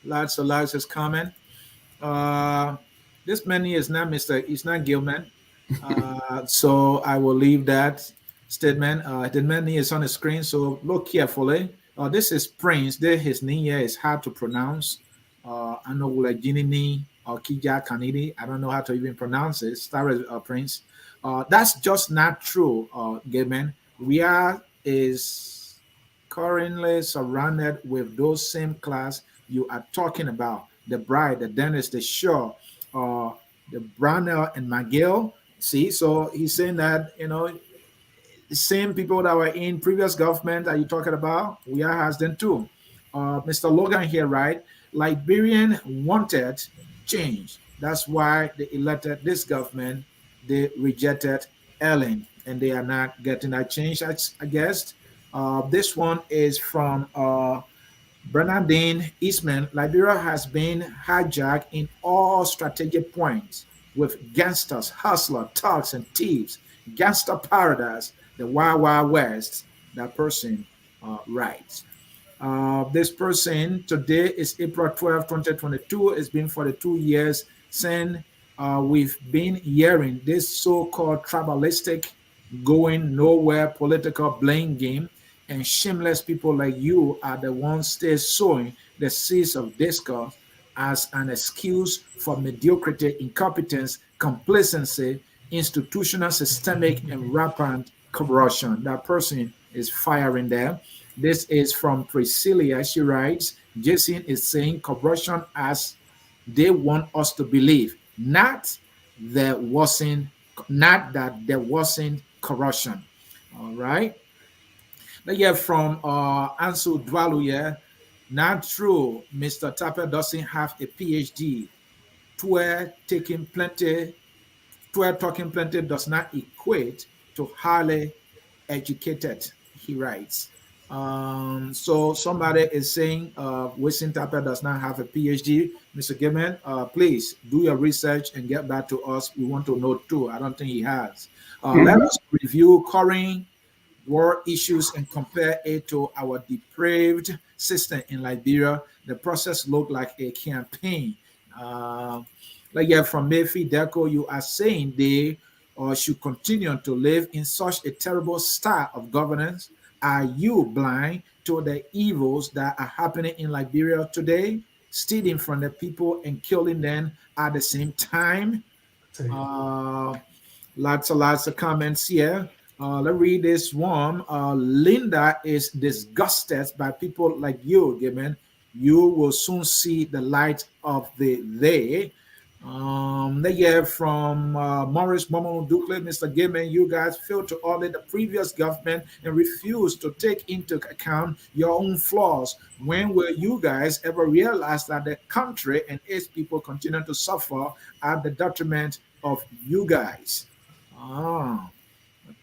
Lots of comment. This man is not Gayman. So I will leave that statement. The man is on the screen, so look carefully. This is Prince. His name here is hard to pronounce. I know like Ginini or Kija Kanidi. I don't know how to even pronounce it. Prince. That's just not true, Gayman. Weah is currently surrounded with those same class you are talking about. The Bride, the Dennis, the Shaw, the Brownell and McGill. See, so he's saying that, the same people that were in previous government that you're talking about, Weah has them too. Mr. Logan here, right? Liberian wanted change. That's why they elected this government. They rejected Ellen, and they are not getting that change, I guess. This one is from Bernardine Eastman. Liberia has been hijacked in all strategic points with gangsters, hustlers, thugs, and thieves. Gangster paradise, the Wild Wild West. That person writes. This person, today is April 12, 2022. It's been 42 years since we've been hearing this so-called tribalistic, going nowhere political blame game, and shameless people like you are the ones still sowing the seeds of discord as an excuse for mediocrity, incompetence, complacency, institutional, systemic, and rampant corruption. That person is firing there. This is from Priscilla. She writes, Jensen is saying corruption as they want us to believe, not that there wasn't corruption. All right. But yeah, from Ansu Dwalu, yeah, not true. Mr. Tapper doesn't have a PhD. Talking plenty does not equate to highly educated, he writes. So somebody is saying Winston Tapper does not have a PhD. Mr. Gayman, please do your research and get back to us. We want to know too. I don't think he has. Let us review current war issues and compare it to our depraved system in Liberia. The process looked like a campaign. Like yeah, from Mayfi Deco, you are saying they should continue to live in such a terrible style of governance. Are you blind to the evils that are happening in Liberia today, stealing from the people and killing them at the same time? Lots of comments here. Let's read this one. Linda is disgusted by people like you, Gayman. You will soon see the light of the day. Yeah, from Morris Momo Ducle, Mr. Gayman, you guys failed to audit the previous government and refuse to take into account your own flaws. When will you guys ever realize that the country and its people continue to suffer at the detriment of you guys?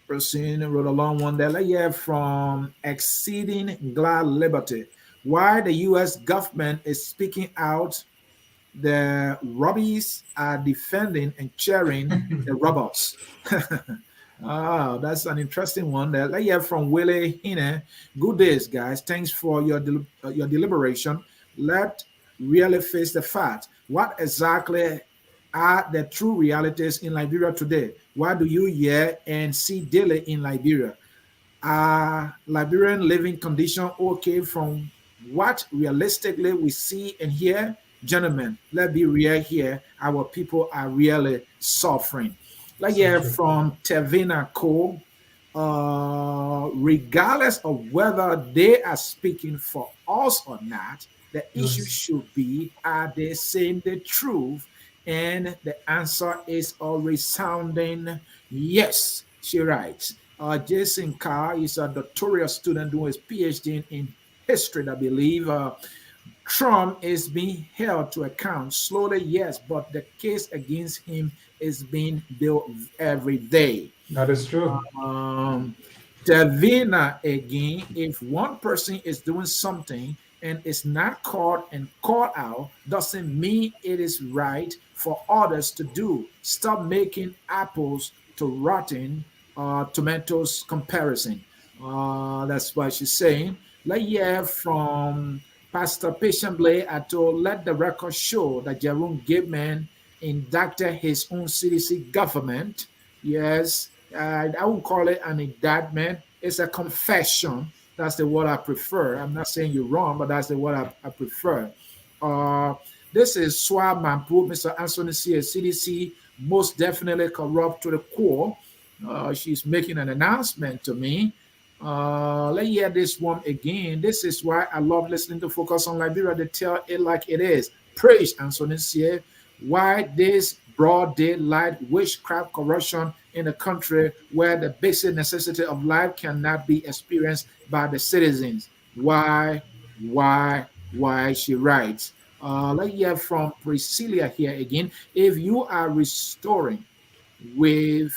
Person wrote a long one there. Yeah, from Exceeding Glad Liberty. Why the U.S. government is speaking out, the Robbies are defending and cheering the robots. That's an interesting one there. Yeah, from Willie Hine. Good days, guys. Thanks for your deliberation. Let really face the fact. What exactly are the true realities in Liberia today? What do you hear and see daily in Liberia? Are Liberian living condition okay from what realistically we see and hear? Gentlemen, let's be real here. Our people are really suffering. Like So hear true. from Tevina Cole, regardless of whether they are speaking for us or not, the issue Yes. should be, are they saying the truth? And the answer is always sounding yes. She writes. Jason Carr is a notorious student doing his PhD in history, I believe. Trump is being held to account slowly, yes, but the case against him is being built every day. That is true. Um, Davina again, if one person is doing something and is not caught and called out, doesn't mean it is right for others to do. Stop making apples to rotten tomatoes comparison. That's what she's saying. Let's hear from Pastor Patient Blay. I told, let the record show that Jerome Gayman inducted his own CDC government. Yes, I would call it an indictment. It's a confession. That's the word I prefer. I'm not saying you're wrong, but that's the word I prefer. Uh, this is Swab Mampu, Mr. Ansony Sieh, CDC, most definitely corrupt to the core. She's making an announcement to me. Let's hear this one again. This is why I love listening to Focus on Liberia. They tell it like it is. Praise Ansony Sieh. Why this broad daylight witchcraft corruption in a country where the basic necessity of life cannot be experienced by the citizens? Why, why, she writes. Let's hear from Priscilla here again. If you are restoring with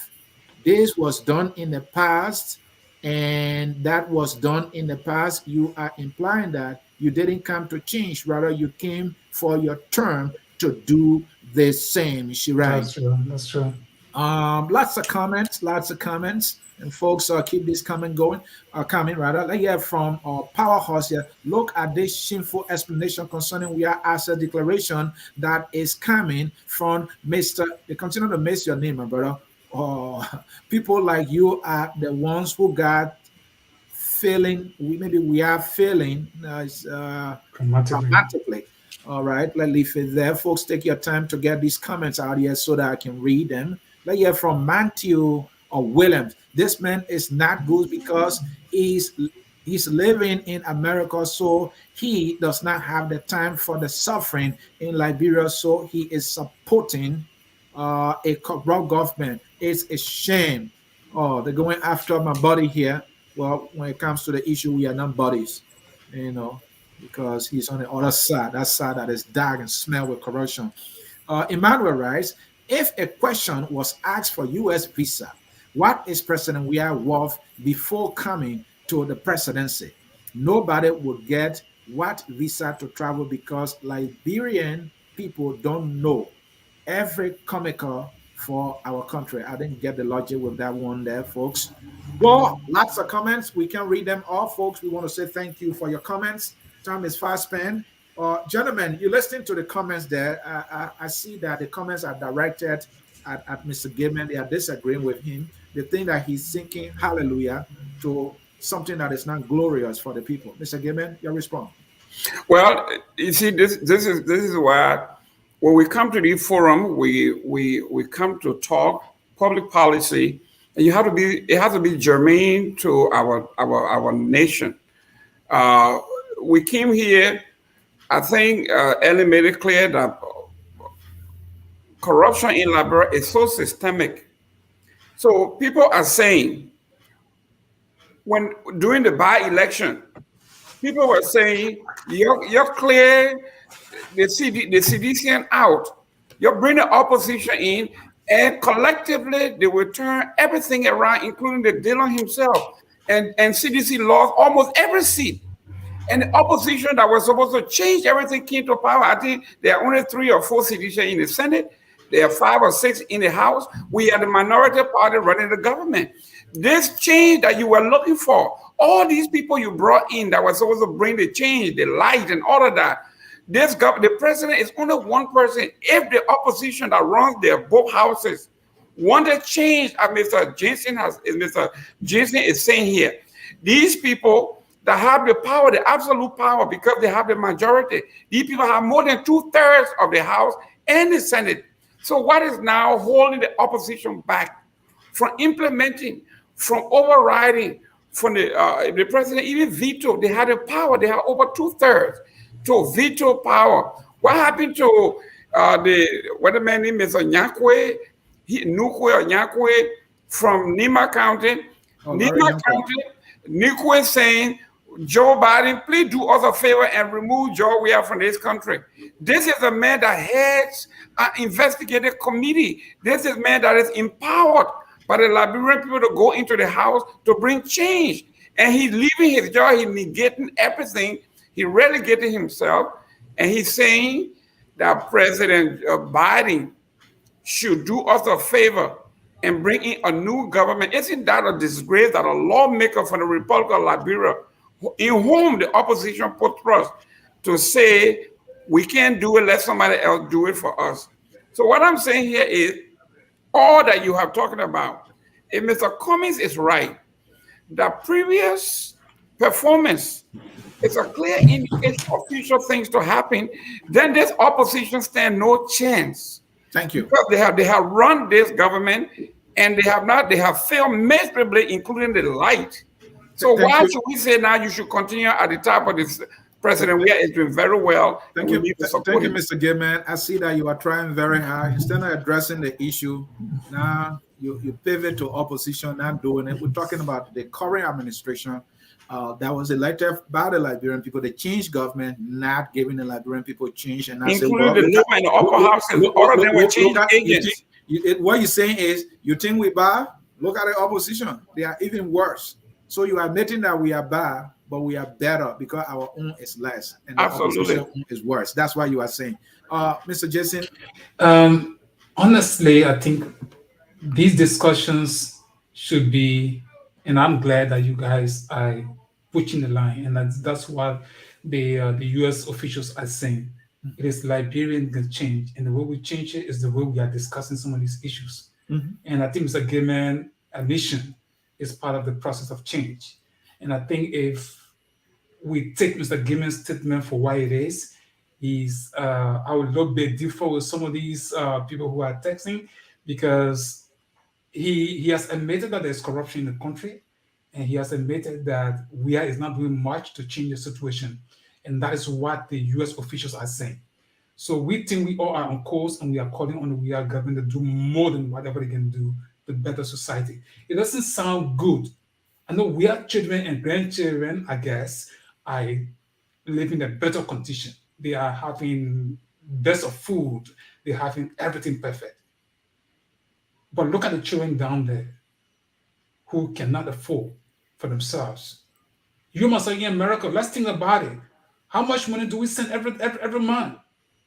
this was done in the past and that was done in the past, you are implying that you didn't come to change, rather you came for your term to do the same. She That's writes. true. That's true. Lots of comments, and folks keep this coming coming rather. Let's hear from Powerhouse here. Look at this shameful explanation concerning Weah asset declaration that is coming from Mr. They continue to miss your name, my brother. People like you are the ones who got failing. Maybe we are failing Dramatically. dramatically. All right, let's leave it there. Folks, take your time to get these comments out here so that I can read them. Let's hear from Matthew or Williams. This man is not good because he's living in America, so he does not have the time for the suffering in Liberia, so he is supporting a corrupt government. It's a shame. Oh, they're going after my buddy here. Well, when it comes to the issue, we are not buddies, because he's on the other side, that side that is dark and smell with corruption. Emmanuel writes, if a question was asked for U.S. visa, what is President Weah worth before coming to the presidency? Nobody would get what visa to travel because Liberian people don't know every comical for our country. I didn't get the logic with that one there, folks. Well, lots of comments. We can read them all, folks. We want to say thank you for your comments. Time is fast spent. Gentlemen, you're listening to the comments there. I see that the comments are directed at Mr. Gayman. They are disagreeing with him. They think that he's singing hallelujah to something that is not glorious for the people. Mr. Gayman, your response. Well, you see, this is why when we come to the forum, we come to talk public policy, and it has to be germane to our nation. We came here, I think Ellie made it clear that corruption in Liberia is so systemic. So people are saying, when during the by-election, people were saying, you're clear the CDCN out, you're bringing the opposition in, and collectively they will turn everything around, including the Dillon himself. And CDC lost almost every seat. And the opposition that was supposed to change everything came to power. I think there are only 3 or 4 CDC in the Senate. There are 5 or 6 in the House. We are the minority party running the government. This change that you were looking for, all these people you brought in that were supposed to bring the change, the light, and all of that, the president is only one person. If the opposition that runs both houses want to change, as Mr. Jensen is saying here, These people that have the power, the absolute power, because they have the majority, these people have more than 2/3 of the House and the Senate. So what is now holding the opposition back from implementing, from overriding, from the president even veto? They had the power. They have over 2/3 to veto power. What happened to what the man name is Nyakwe, Nukwe or Nyakwe from Nima County? Nima County, Nukwe saying, Joe Biden, please do us a favor and remove Joe Weah from this country. This is a man that heads an investigative committee. This is a man that is empowered by the Liberian people to go into the House to bring change. And he's leaving his job, he's negating everything, he relegated himself, and he's saying that President Biden should do us a favor and bring in a new government. Isn't that a disgrace that a lawmaker from the Republic of Liberia, in whom the opposition put trust, to say we can't do it, let somebody else do it for us? So what I'm saying here is, all that you have talking about, if Mr. Cummings is right, the previous performance is a clear indication of future things to happen, then this opposition stand no chance. Thank you. Because they have run this government and they have failed miserably, including the light. So why should we say now you should continue at the top of this? President Weah is doing very well. Thank you, Mr. Gayman. I see that you are trying very hard. Instead of addressing the issue, now you pivot to opposition, not doing it. We're talking about the current administration that was elected by the Liberian people. They changed government, not giving the Liberian people change. And I say, well, the lower and the upper houses, all of them were changed agents. What you're saying is, you think we bad? Look at the opposition. They are even worse. So you are admitting that we are bad, but we are better because our own is less and the opposition is worse. That's why you are saying. Mr. Jensen? Honestly, I think these discussions should be, and I'm glad that you guys are pushing the line, and that's what the U.S. officials are saying. It is Liberian can change, and the way we change it is the way we are discussing some of these issues. And I think Mr. Gayman admission is part of the process of change. And I think if we take Mr. Gayman's statement for what it is I would look bit different with some of these people who are texting, because he has admitted that there's corruption in the country, and he has admitted that Weah is not doing much to change the situation. And that is what the U.S. officials are saying. So we think we all are on course, and we are calling on the Weah government to do more than whatever they can do to better society. It doesn't sound good. I know Weah children and grandchildren, I guess, are living in a better condition. They are having best of food. They're having everything perfect. But look at the children down there who cannot afford for themselves. You must say in America, let's think about it. How much money do we send every month?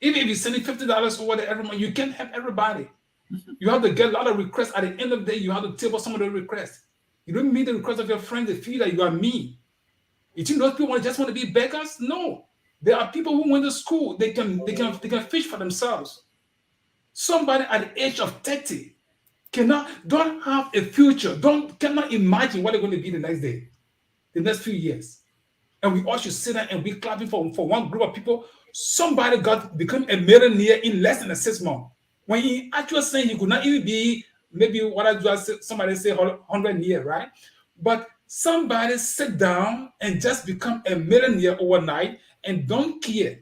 Even if you're sending $50 over there every month, you can't help everybody. You have to get a lot of requests. At the end of the day, you have to table some of the requests. You don't meet the request of your friends. They feel that you are mean. You think those people just want to be beggars? No. There are people who went to school. They can fish for themselves. Somebody at the age of 30 don't have a future, cannot imagine what they're going to be the next day, the next few years. And we all should sit there and be clapping for one group of people. Somebody become a millionaire in less than 6 months. When he actually saying he could not even be, maybe what I just somebody say 100 years, right? But somebody sit down and just become a millionaire overnight and don't care.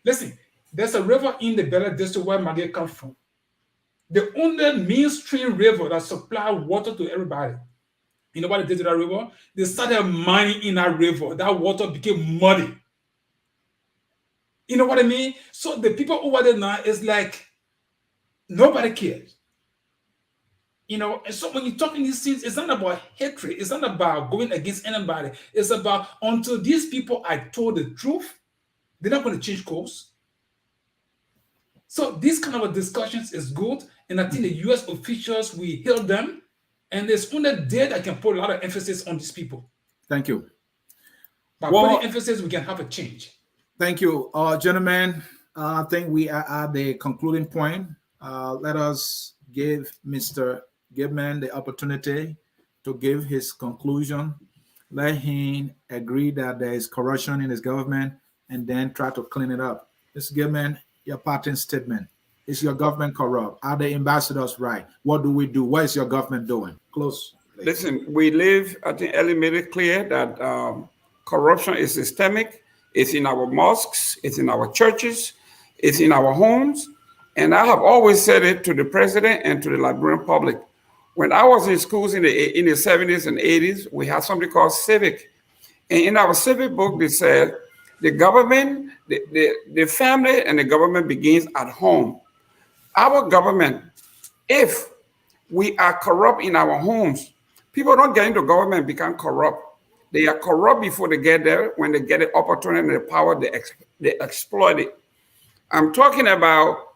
Listen, there's a river in the Bella district where Maggie comes from. The only mainstream river that supply water to everybody. You know what they did to that river? They started mining in that river. That water became muddy. You know what I mean? So the people over there now is like, nobody cares. You know, and so when you're talking these things, it's not about hatred. It's not about going against anybody. It's about until these people are told the truth, they're not going to change course. So these kind of discussions is good. And I think the U.S. officials, we hear them. And there's only there that can put a lot of emphasis on these people. Thank you. By putting emphasis, we can have a change. Thank you, gentlemen. I think we are at the concluding point. Let us give Mr. Gayman the opportunity to give his conclusion. let him agree that there is corruption in his government and then try to clean it up. Mr. Gayman, your parting statement. Is your government corrupt? Are the ambassadors right? What do we do? What is your government doing? Close, please. Listen, we live, I think Ellie made it clear that corruption is systemic. It's in our mosques, it's in our churches, it's in our homes. And I have always said it to the president and to the Liberian public. When I was in schools in the 70s and 80s, we had something called civic. And in our civic book, they said the government, the family and the government begins at home. Our government, if we are corrupt in our homes, people don't get into government and become corrupt. They are corrupt before they get there. When they get the opportunity and the power, they exploit it. I'm talking about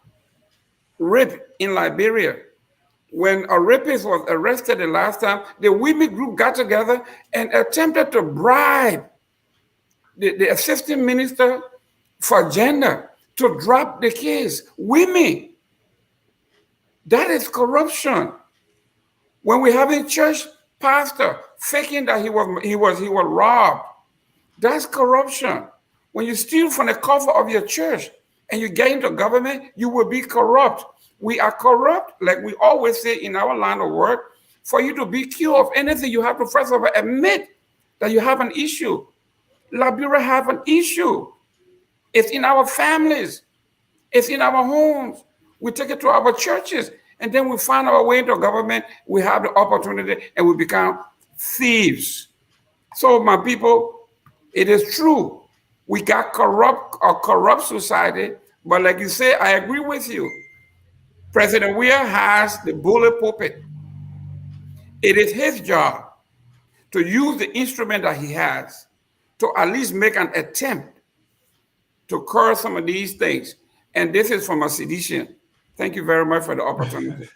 rape in Liberia. When a rapist was arrested the last time, the women group got together and attempted to bribe the assistant minister for gender to drop the case. Women. That is corruption. When we have a church pastor faking that he was robbed, that's corruption. When you steal from the cover of your church and you get into government, you will be corrupt. We are corrupt, like we always say in our line of work. For you to be cured of anything, you have to first of all admit that you have an issue. Liberia have an issue. It's in our families. It's in our homes. We take it to our churches, and then we find our way into government. We have the opportunity, and we become thieves. So, my people, it is true. We got a corrupt society, but like you say, I agree with you. President Weah has the bullet pulpit. It is his job to use the instrument that he has to at least make an attempt to curb some of these things. And this is from a seditious. Thank you very much for the opportunity.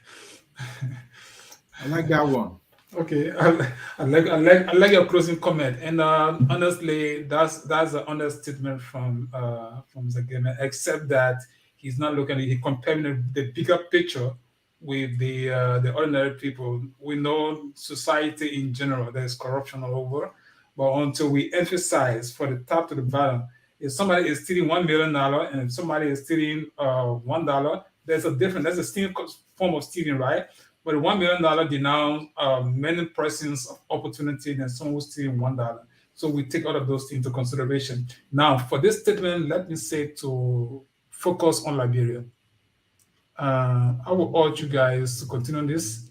I like that one. Okay, I like your closing comment, and honestly, that's an understatement from the Gayman, except that he's not looking at it. He's comparing the bigger picture with the ordinary people. We know society in general, there's corruption all over, but until we emphasize for the top to the bottom, if somebody is stealing $1 million and if somebody is stealing $1, there's a difference. That's a stealing form of stealing, right? But $1 million denounce many persons of opportunity than someone who's stealing $1. So we take all of those things into consideration. Now, for this statement, let me say to focus on Liberia. I will urge you guys to continue this.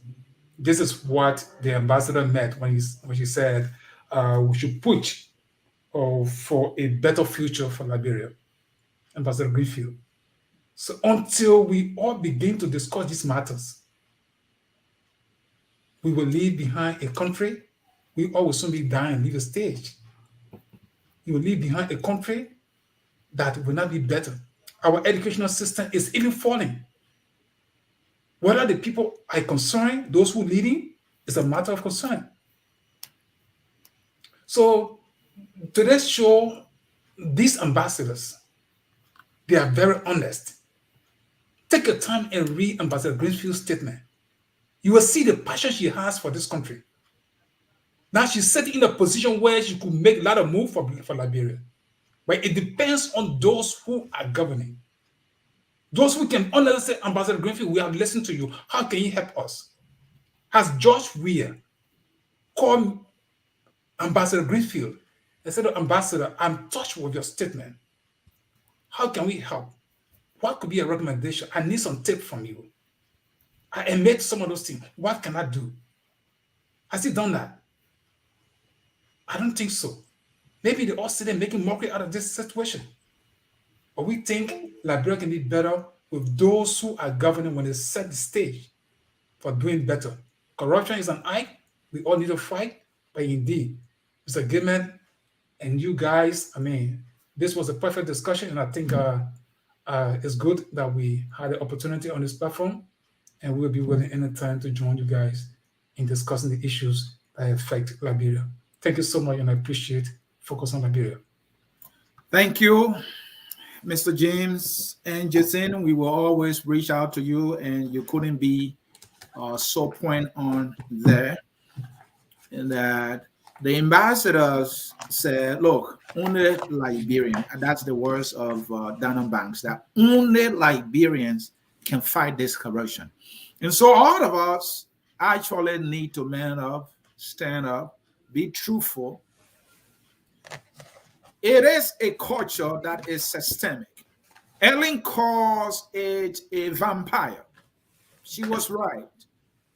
This is what the ambassador meant when she said we should push for a better future for Liberia, Ambassador Greenfield. So until we all begin to discuss these matters, we will leave behind a country. We all will soon be dying, leave the stage. We will leave behind a country that will not be better. Our educational system is even falling. Whether the people are concerned, those who are leading, is a matter of concern. So today's show, these ambassadors, they are very honest. Take your time and read Ambassador Greenfield's statement. You will see the passion she has for this country. Now she's sitting in a position where she could make a lot of moves for Liberia. But it depends on those who are governing. Those who can honestly say, Ambassador Greenfield, we have listened to you. How can you help us? Has George Weah called Ambassador Greenfield and said, Ambassador, I'm touched with your statement. How can we help? What could be a recommendation? I need some tip from you. I admit some of those things. What can I do? Has he done that? I don't think so. Maybe they all sitting making mockery out of this situation. But we think Liberia can be better with those who are governing when they set the stage for doing better. Corruption is an eye. We all need to fight. But indeed, Mr. Gayman and you guys, this was a perfect discussion. And I think it's good that we had the opportunity on this platform. And we'll be willing anytime to join you guys in discussing the issues that affect Liberia. Thank you so much, and I appreciate Focus on Liberia. Thank you, Mr. James and Jensen. We will always reach out to you, and you couldn't be so point on there. And that The ambassadors said, look, only Liberian, and that's the words of Dana Banks, that only Liberians can fight this corruption. And so all of us actually need to man up, stand up, be truthful. It is a culture that is systemic. Ellen calls it a vampire. She was right.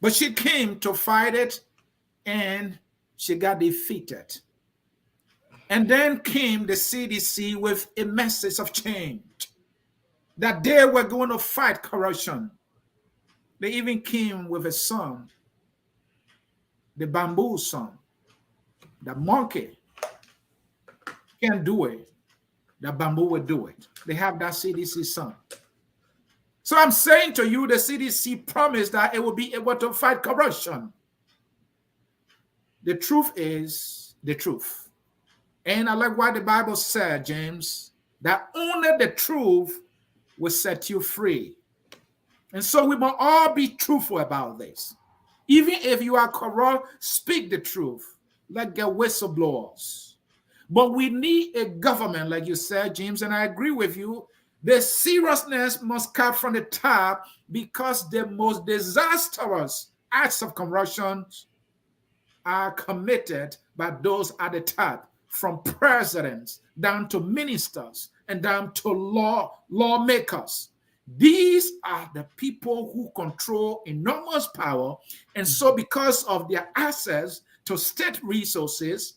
But she came to fight it and she got defeated. And then came the CDC with a message of change that they were going to fight corruption. They even came with a song, the bamboo song. The monkey can't do it. The bamboo will do it. They have that CDC song. So I'm saying to you, the CDC promised that it will be able to fight corruption. The truth is the truth. And I like what the Bible said, James, that only the truth will set you free. And so we must all be truthful about this. Even if you are corrupt, speak the truth. Let's get whistleblowers. But we need a government, like you said, James, and I agree with you. The seriousness must come from the top because the most disastrous acts of corruption are committed by those at the top, from presidents down to ministers and down to lawmakers. These are the people who control enormous power. And so because of their access to state resources,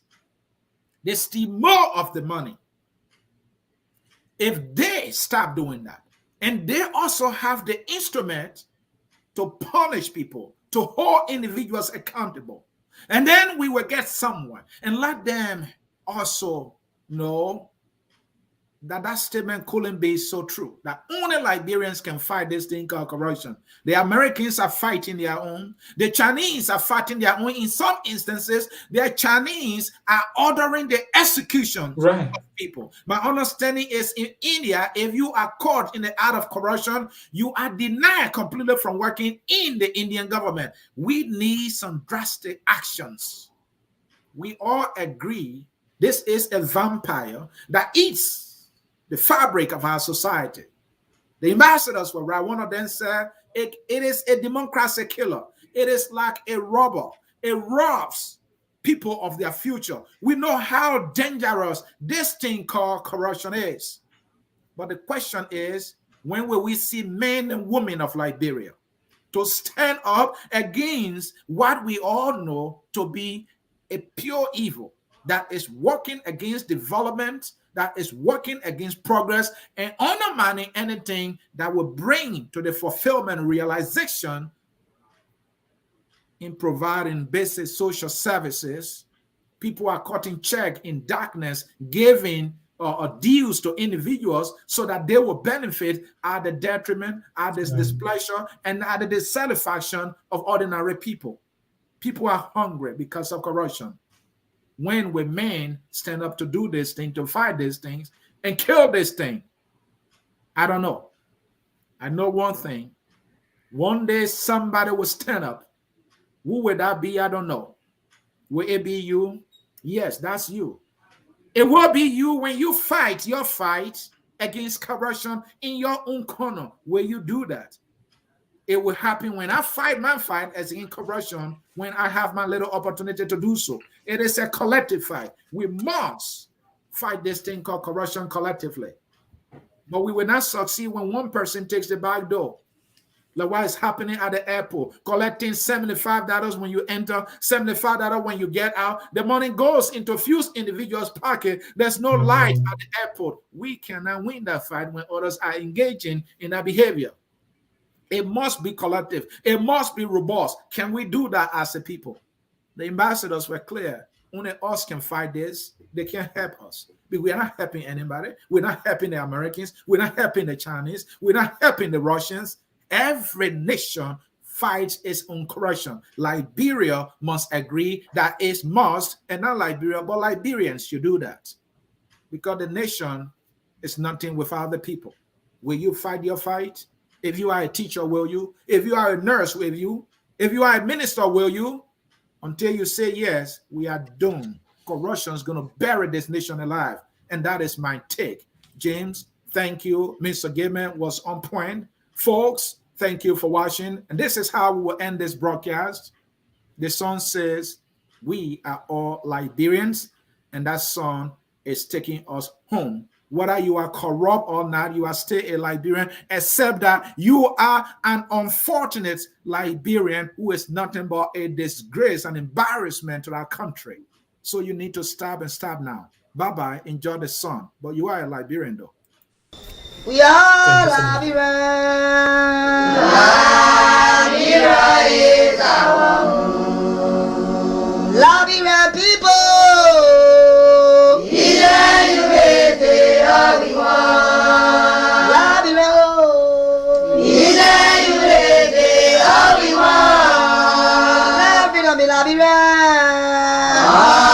they steal more of the money. If they stop doing that, and they also have the instrument to punish people, to hold individuals accountable, and then we will get someone and let them also know that that statement couldn't be so true, that only Liberians can fight this thing called corruption. The Americans are fighting their own. The Chinese are fighting their own. In some instances, the Chinese are ordering the execution of people. My understanding is in India, if you are caught in the act of corruption, you are denied completely from working in the Indian government. We need some drastic actions. We all agree this is a vampire that eats the fabric of our society. The ambassadors were right. One of them said, it is a democracy killer. It is like a robber. It robs people of their future. We know how dangerous this thing called corruption is. But the question is, when will we see men and women of Liberia to stand up against what we all know to be a pure evil that is working against development, that is working against progress, and undermining anything that will bring to the fulfillment and realization in providing basic social services? People are cutting check in darkness, giving deals to individuals so that they will benefit at the detriment, at the displeasure, and at the dissatisfaction of ordinary people. People are hungry because of corruption. When will men stand up to do this thing, to fight these things, and kill this thing? I don't know. I know one thing. One day somebody will stand up. Who will that be? I don't know. Will it be you? Yes, that's you. It will be you when you fight your fight against corruption in your own corner. Will you do that? It will happen when I fight my fight as in corruption, when I have my little opportunity to do so. It is a collective fight. We must fight this thing called corruption collectively. But we will not succeed when one person takes the back door. Like what is happening at the airport, collecting $75 when you enter, $75 when you get out. The money goes into a few individuals' pocket. There's no light at the airport. We cannot win that fight when others are engaging in that behavior. It must be collective. It must be robust. Can we do that as a people? The ambassadors were clear. Only us can fight this. They can't help us. We're not helping anybody. We're not helping the Americans. We're not helping the Chinese. We're not helping the Russians. Every nation fights its own corruption. Liberia must agree that it must, and not Liberia, but Liberians should do that. Because the nation is nothing without the people. Will you fight your fight? If you are a teacher, will you? If you are a nurse, will you? If you are a minister, will you? Until you say yes, we are doomed. Corruption is going to bury this nation alive. And that is my take. James, thank you. Mr. Gayman was on point. Folks, thank you for watching. And this is how we will end this broadcast. The song says, we are all Liberians. And that song is taking us home. Whether you are corrupt or not, you are still a Liberian, except that you are an unfortunate Liberian who is nothing but a disgrace and embarrassment to our country. So you need to stop and stop now. Bye-bye. Enjoy the song. But you are a Liberian, though. We are Liberian. Liberia is our home. Liberian people. Liberia.